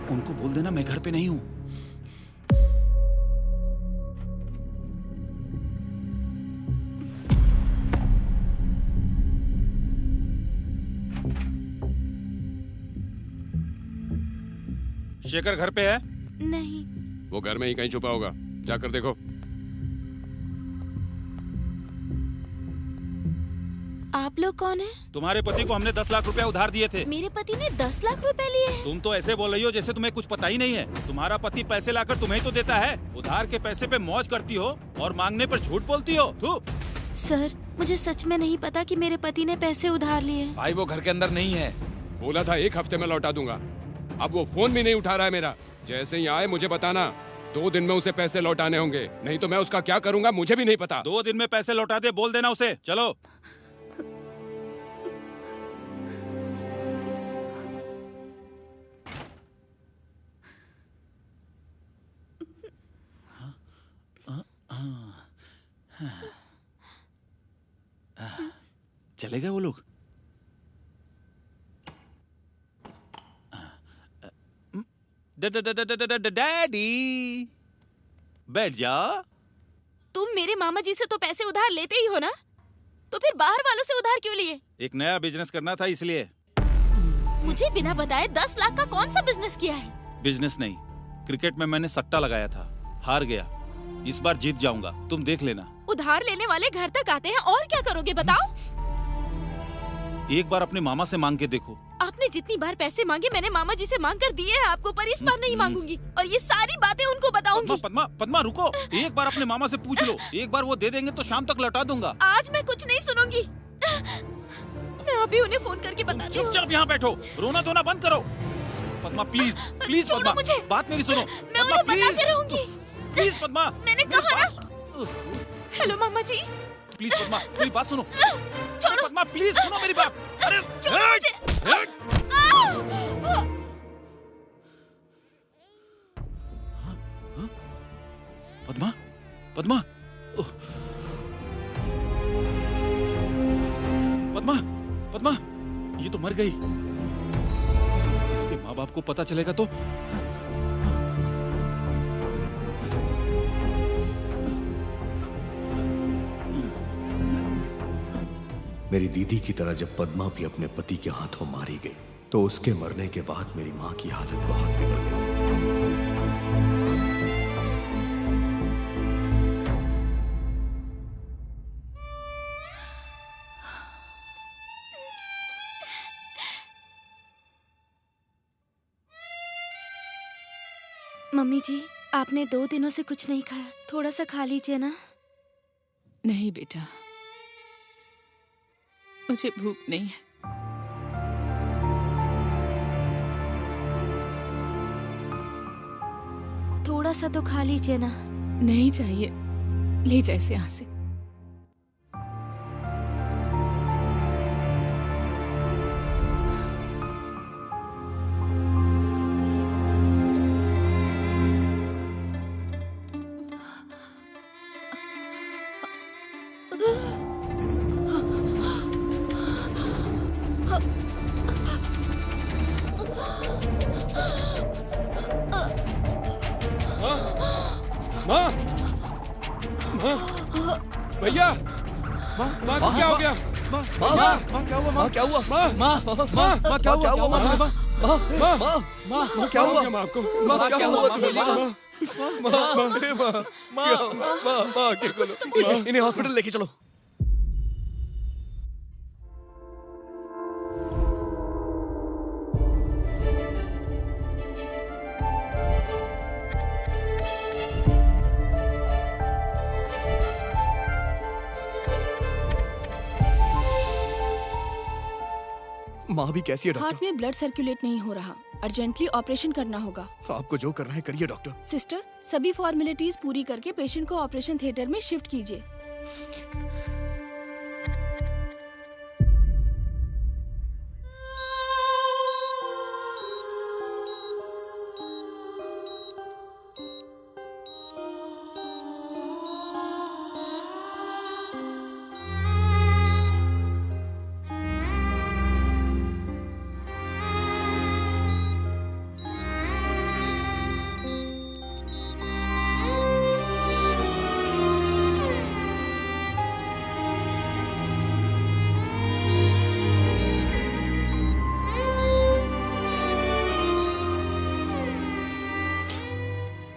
उनको बोल देना मैं घर पे नहीं हूँ। शेखर घर पे है? नहीं। वो घर में ही कहीं छुपा होगा, जाकर देखो। आप लोग कौन हैं? तुम्हारे पति को हमने 10 लाख रुपए उधार दिए थे। मेरे पति ने 10 लाख रुपए लिए? तुम तो ऐसे बोल रही हो जैसे तुम्हें कुछ पता ही नहीं है। तुम्हारा पति पैसे लाकर तुम्हें तो देता है, उधार के पैसे पे मौज करती हो और मांगने पर झूठ बोलती हो। तू सर, मुझे सच में नहीं पता कि मेरे पति ने पैसे उधार लिए। भाई वो घर के अंदर नहीं है, बोला था 1 हफ्ते में लौटा दूंगा। अब वो फोन भी नहीं उठा रहा है मेरा। जैसे ही आए मुझे बताना, 2 दिन में उसे पैसे लौटाने होंगे, नहीं तो मैं उसका क्या करूंगा मुझे भी नहीं पता। 2 दिन में पैसे लौटा दे, बोल देना उसे। चलो। चले गए वो लोग? डैडी, बैठ जा। तुम मेरे मामा जी से तो पैसे उधार लेते ही हो ना, तो फिर बाहर वालों से उधार क्यों लिए? एक नया बिजनेस करना था इसलिए। मुझे बिना बताए 10 लाख का कौन सा बिजनेस किया है? बिजनेस नहीं, क्रिकेट में मैंने सट्टा लगाया था, हार गया। इस बार जीत जाऊंगा, तुम देख लेना। उधार लेने वाले घर तक आते हैं, और क्या करोगे बताओ? एक बार अपने मामा से मांग के देखो। आपने जितनी बार पैसे मांगे मैंने मामा जी से मांग कर दिए हैं आपको, पर इस बार नहीं मांगूंगी और ये सारी बातें उनको बताऊंगी। पद्मा, पद्मा रुको, एक बार अपने मामा से पूछ लो। एक बार वो दे देंगे तो शाम तक लौटा दूंगा। आज मैं कुछ नहीं सुनूंगी, मैं अभी उन्हें फोन करके बताती हूँ। चुपचाप यहाँ बैठो, रोना धोना बंद करो। पद्मा प्लीज, प्लीज पद्मा, बात मेरी सुनो। मैं उन्हें बताती रहूंगी। प्लीज पद्मा, मैंने कहा ना। हेलो मामा जी। प्लीज पद्मा, मेरी बात सुनो। छोड़ो पद्मा, प्लीज सुनो मेरी बात। अरे छोड़ो मुझे। पद्मा, पद्मा, पद्मा, पद्मा, ये तो मर गई। इसके माँ बाप को पता चलेगा तो। मेरी दीदी की तरह जब पद्मा भी अपने पति के हाथों मारी गई, तो उसके मरने के बाद मेरी माँ की हालत बहुत बिगड़ गई। मम्मी जी, आपने 2 दिनों से कुछ नहीं खाया, थोड़ा सा खा लीजिए ना। नहीं बेटा, मुझे भूख नहीं है। थोड़ा सा तो खा लीजिए ना। नहीं चाहिए, ले जा इसे यहाँ से। माँ, माँ, भैया, माँ, माँ को क्या हो गया? माँ, माँ, क्या हुआ? माँ, क्या हुआ? माँ, माँ, माँ, माँ, क्या हुआ? माँ, माँ, माँ, माँ, माँ, क्या हुआ? माँ को, माँ, क्या हुआ? माँ, इन्हें हॉस्पिटल लेके चलो। माँ भी कैसी है डॉक्टर? हार्ट में ब्लड सर्कुलेट नहीं हो रहा, अर्जेंटली ऑपरेशन करना होगा। आपको जो करना है करिए डॉक्टर। सिस्टर, सभी फॉर्मेलिटीज पूरी करके पेशेंट को ऑपरेशन थिएटर में शिफ्ट कीजिए।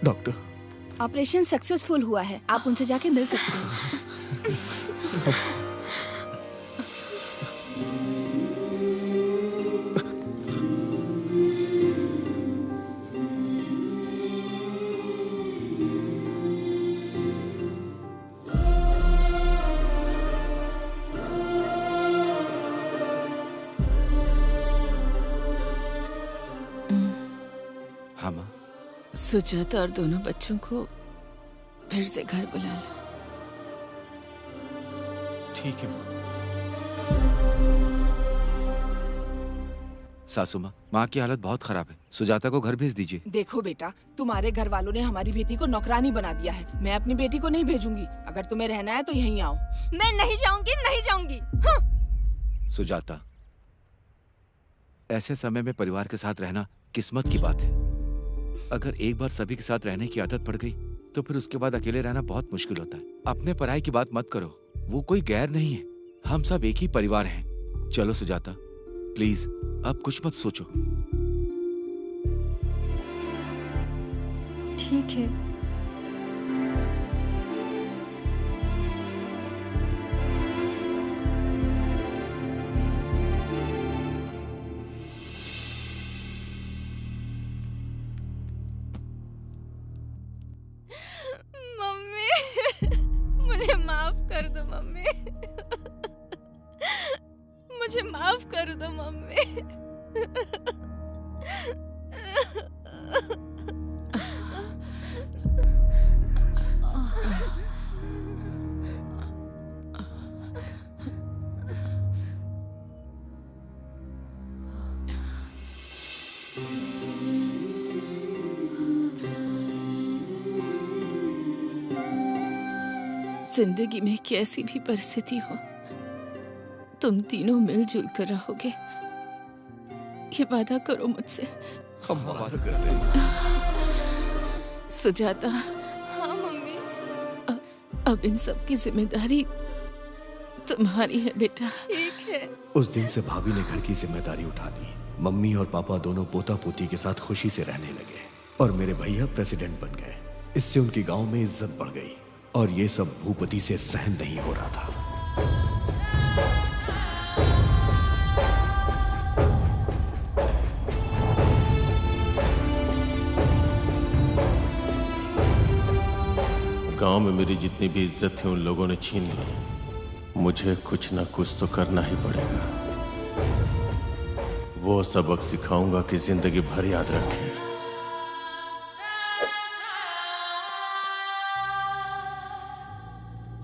डॉक्टर, ऑपरेशन सक्सेसफुल हुआ है, आप उनसे जाके मिल सकते हैं। हाँ माँ। सुजाता और दोनों बच्चों को फिर से घर बुला लो। ठीक है माँ। सासू माँ, माँ की हालत बहुत खराब है, सुजाता को घर भेज दीजिए। देखो बेटा, तुम्हारे घर वालों ने हमारी बेटी को नौकरानी बना दिया है। मैं अपनी बेटी को नहीं भेजूंगी। अगर तुम्हें रहना है तो यहीं आओ। मैं नहीं जाऊंगी, नहीं जाऊंगी। सुजाता, ऐसे समय में परिवार के साथ रहना किस्मत की बात है। अगर एक बार सभी के साथ रहने की आदत पड़ गई तो फिर उसके बाद अकेले रहना बहुत मुश्किल होता है। अपने पराई की बात मत करो, वो कोई गैर नहीं है, हम सब एक ही परिवार हैं। चलो सुजाता, प्लीज अब कुछ मत सोचो। ठीक है। मुझे माफ कर दो मम्मी। मुझे माफ कर दो मम्मी। जिंदगी में कैसी भी परिस्थिति हो, तुम तीनों मिलजुल कर रहोगे, ये वादा करो मुझसे। हम वादा करते हैं। सुजाता, हाँ मम्मी। अब इन सब की जिम्मेदारी तुम्हारी है बेटा। ठीक है। उस दिन से भाभी ने घर की जिम्मेदारी उठा ली। मम्मी और पापा दोनों पोता पोती के साथ खुशी से रहने लगे और मेरे भैया प्रेसिडेंट बन गए। इससे उनकी गांव में इज्जत बढ़ गई और ये सब भूपति से सहन नहीं हो रहा था। गांव में मेरी जितनी भी इज्जत थी उन लोगों ने छीन ली। मुझे कुछ ना कुछ तो करना ही पड़ेगा। वो सबक सिखाऊंगा कि जिंदगी भर याद रखें।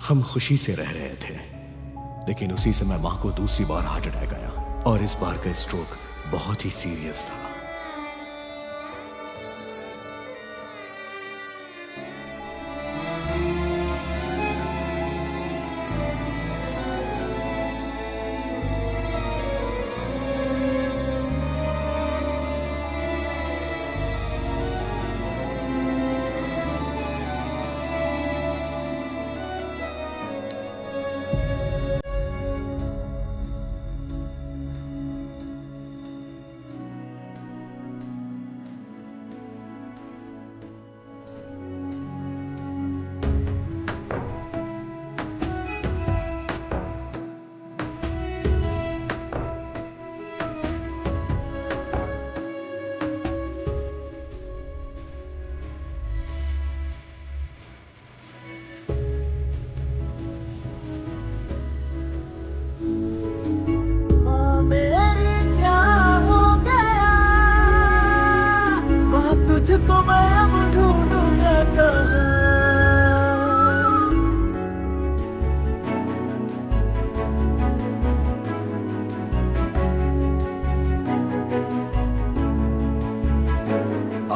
हम खुशी से रह रहे थे, लेकिन उसी समय मां को दूसरी बार हार्ट अटैक आया और इस बार का स्ट्रोक बहुत ही सीरियस था।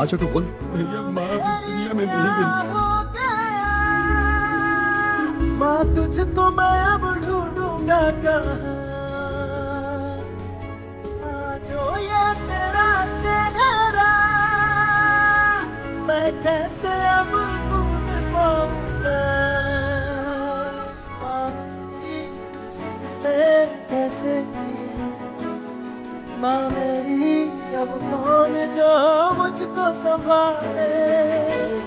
हाँ छोटू बोल। भैया माँ दुनिया में नहीं मिली। माँ तुझको मैं अब ढूंढूंगा कहाँ, जो ये तेरा चेहरा मैं कैसे अब भूल पाऊंगा। कैसे माँ मेरी अब कौन जो मुझको संभाले,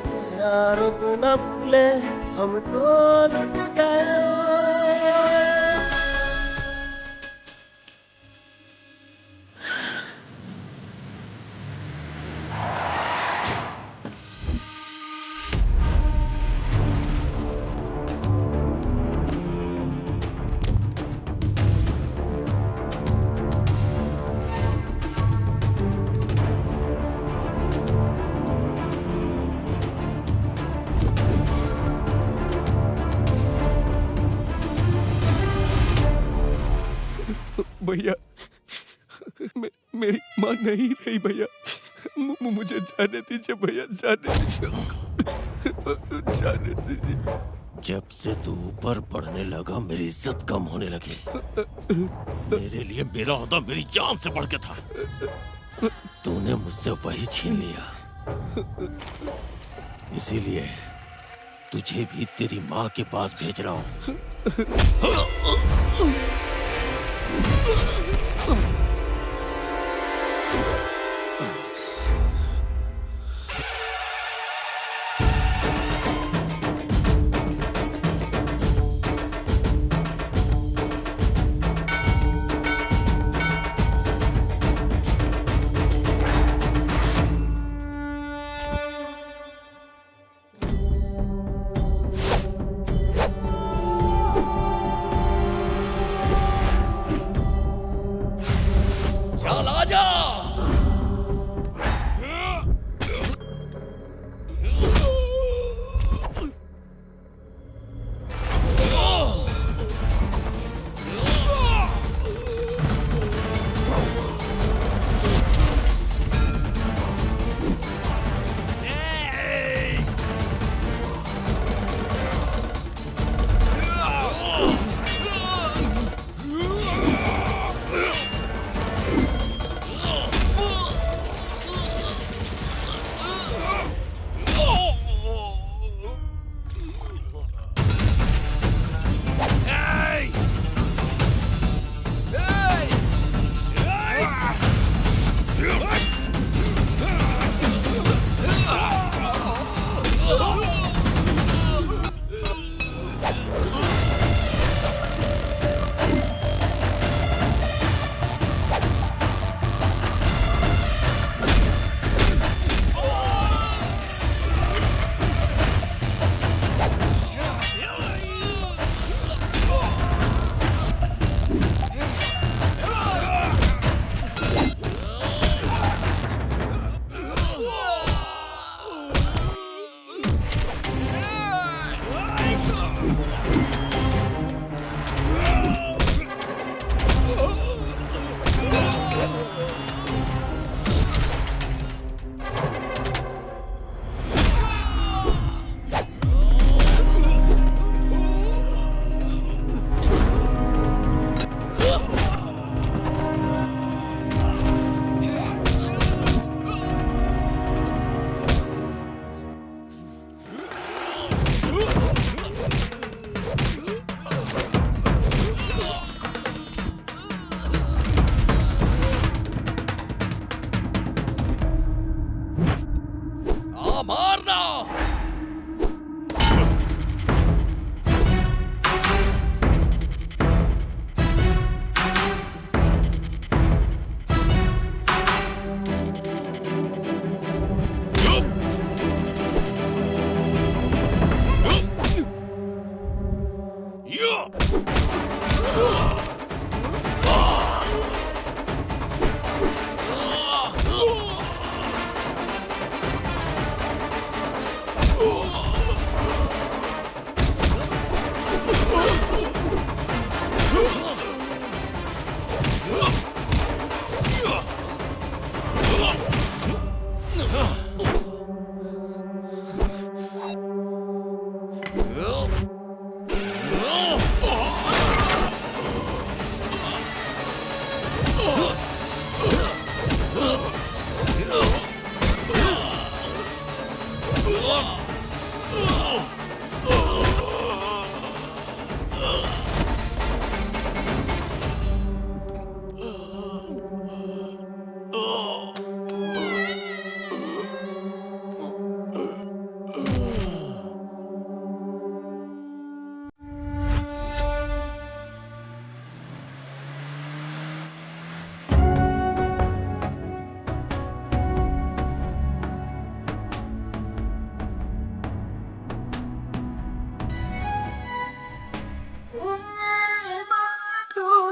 तेरा रुक न भूले हम तो लुट गए। भैया मेरी माँ नहीं रही भैया, मुझे जाने दीजिए भैया, जाने दीजिए। जब से तू ऊपर बढ़ने लगा मेरी इज्जत कम होने लगी। मेरे लिए मेरा ओहदा मेरी जान से बढ़ के था, तूने मुझसे वही छीन लिया। इसीलिए तुझे भी तेरी माँ के पास भेज रहा हूँ।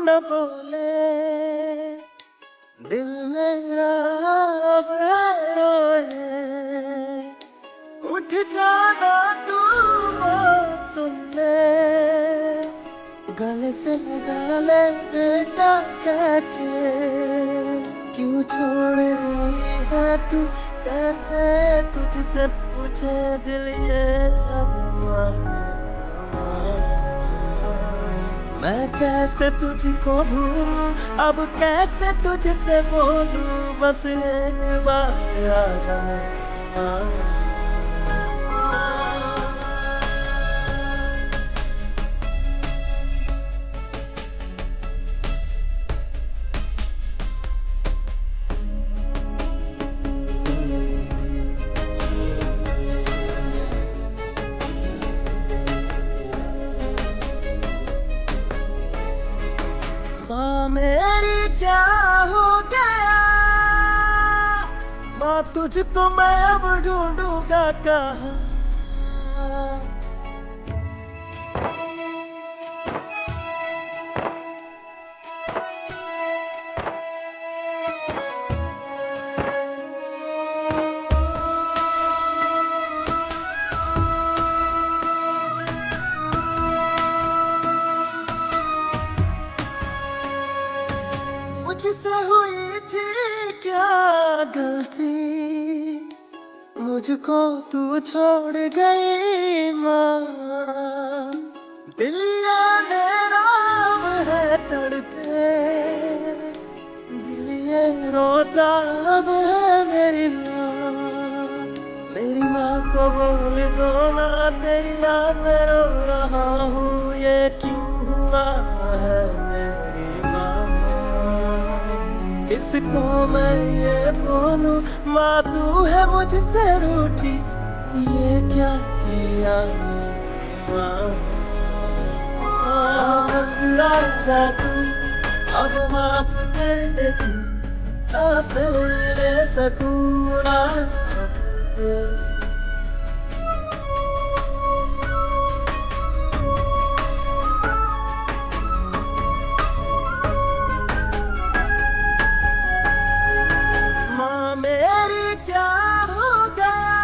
न बोले, दिल मेरा अब रोए। उठ जाना तू बात सुन ले, गले से लगा ले बेटा कह के। क्यों छोड़ रही है तू, कैसे तुझसे पूछे दिल ये मैं कैसे तुझको भूलूं, अब कैसे तुझसे बोलूं। बस एक बार आ जाए। माँ मेरी क्या हो गया, माँ तुझको मैं अब ढूंढूंगा कहाँ। मुझसे हुई थी क्या गलती, मुझको तू छोड़ गई माँ। दिल ये मेरा है तड़पे, दिल ये रोता अब है मेरी माँ। मेरी माँ को बोल दो ना, तेरी याद में रो रहा हूँ। ये क्यों हुआ है मेरी इसको मैं ये बोलूं, माँ तू है मुझसे रूठी, ये क्या किया माँ। बस आजा तू, अब माफ कर दे तू, सांस ले सकूं ना। मेरी क्या हो गया,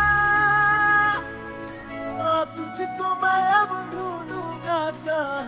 तुझको मैं अब ढूंढूंगा कहाँ।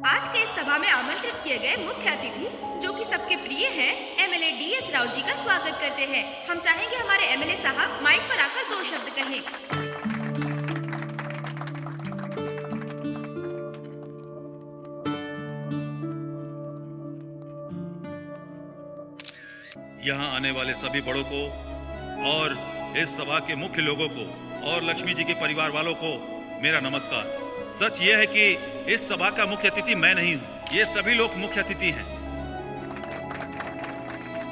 आज के इस सभा में आमंत्रित किए गए मुख्य अतिथि जो कि सबके प्रिय हैं, एमएलए DS राव जी का स्वागत करते हैं। हम चाहेंगे हमारे एमएलए साहब माइक पर आकर 2 शब्द कहें। यहाँ आने वाले सभी बड़ों को और इस सभा के मुख्य लोगों को और लक्ष्मी जी के परिवार वालों को मेरा नमस्कार। सच ये है कि इस सभा का मुख्य अतिथि मैं नहीं हूँ, ये सभी लोग मुख्य अतिथि हैं।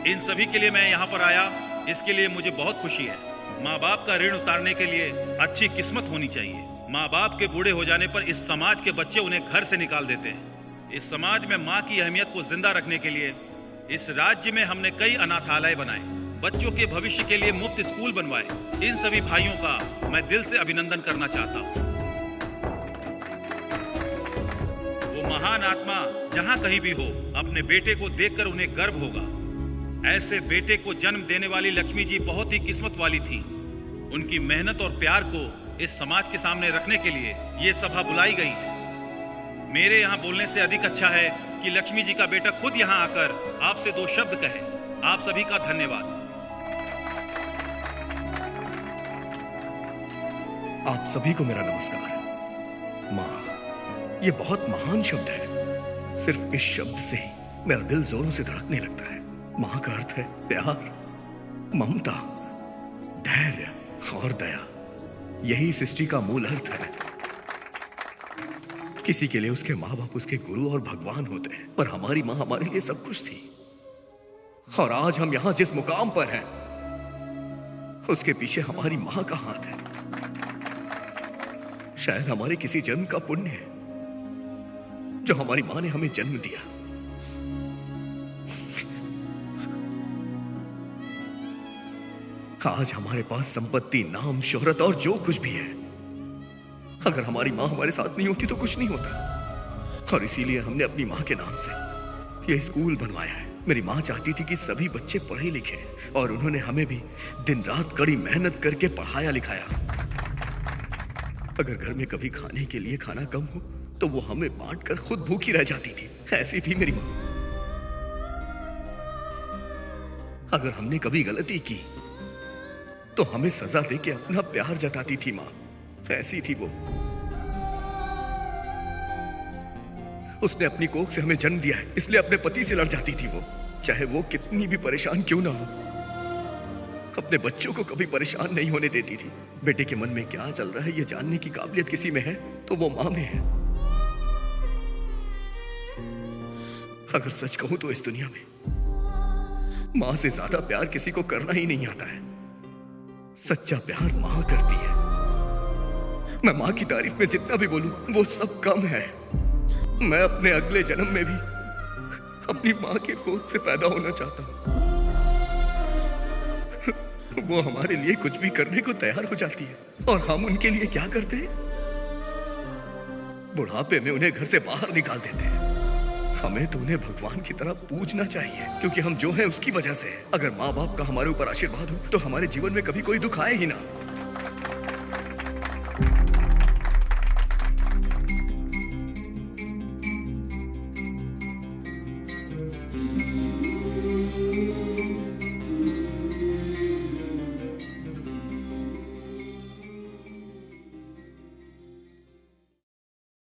इन सभी के लिए मैं यहाँ पर आया, इसके लिए मुझे बहुत खुशी है। माँ बाप का ऋण उतारने के लिए अच्छी किस्मत होनी चाहिए। माँ बाप के बूढ़े हो जाने पर इस समाज के बच्चे उन्हें घर से निकाल देते हैं। इस समाज में माँ की अहमियत को जिंदा रखने के लिए इस राज्य में हमने कई अनाथालय बनाए, बच्चों के भविष्य के लिए मुफ्त स्कूल बनवाए। इन सभी भाइयों का मैं दिल से अभिनंदन करना चाहता हूँ। वो महान आत्मा जहाँ कहीं भी हो, अपने बेटे को देखकर उन्हें गर्व होगा। ऐसे बेटे को जन्म देने वाली लक्ष्मी जी बहुत ही किस्मत वाली थी। उनकी मेहनत और प्यार को इस समाज के सामने रखने के लिए ये सभा बुलाई गई है। मेरे यहाँ बोलने से अधिक अच्छा है कि लक्ष्मी जी का बेटा खुद यहाँ आकर आपसे 2 शब्द कहे। आप सभी का धन्यवाद। आप सभी को मेरा नमस्कार। माँ, ये बहुत महान शब्द है। सिर्फ इस शब्द से ही मेरा दिल जोरों से धड़कने लगता है। माँ का अर्थ है प्यार, ममता, धैर्य और दया। यही सृष्टि का मूल अर्थ है। किसी के लिए उसके माँ बाप उसके गुरु और भगवान होते हैं, पर हमारी माँ हमारे लिए सब कुछ थी। और आज हम यहाँ जिस मुकाम पर हैं, उसके पीछे हमारी माँ का हाथ है। शायद हमारे किसी जन्म का पुण्य है जो हमारी माँ ने हमें जन्म दिया। आज हमारे पास संपत्ति, नाम, शोहरत और जो कुछ भी है, अगर हमारी माँ हमारे साथ नहीं होती तो कुछ नहीं होता। और इसीलिए हमने अपनी माँ के नाम से यह स्कूल बनवाया है। मेरी माँ चाहती थी कि सभी बच्चे पढ़े लिखे, और उन्होंने हमें भी दिन रात कड़ी मेहनत करके पढ़ाया लिखाया। अगर घर में कभी खाने के लिए खाना कम हो तो वो हमें बांट कर खुद भूखी रह जाती थी। ऐसी थी मेरी माँ। अगर हमने कभी गलती की तो हमें सजा देके अपना प्यार जताती थी माँ। ऐसी थी वो। उसने अपनी कोख से हमें जन्म दिया है, इसलिए अपने पति से लड़ जाती थी वो, चाहे वो कितनी भी परेशान क्यों ना हो। अपने बच्चों को कभी परेशान नहीं होने देती थी। बेटे के मन में क्या चल रहा है ये जानने की काबिलियत किसी में है तो वो माँ में है। अगर सच कहूं तो इस दुनिया में माँ से ज्यादा प्यार किसी को करना ही नहीं आता है। सच्चा प्यार माँ करती है। मैं माँ की तारीफ में जितना भी बोलूं वो सब कम है। मैं अपने अगले जन्म में भी अपनी माँ के गोद से पैदा होना चाहता हूं। वो हमारे लिए कुछ भी करने को तैयार हो जाती है, और हम उनके लिए क्या करते हैं? बुढ़ापे में उन्हें घर से बाहर निकाल देते हैं। हमें तो उन्हें भगवान की तरह पूजना चाहिए, क्योंकि हम जो हैं उसकी वजह से है। अगर माँ बाप का हमारे ऊपर आशीर्वाद हो तो हमारे जीवन में कभी कोई दुख आए ही ना।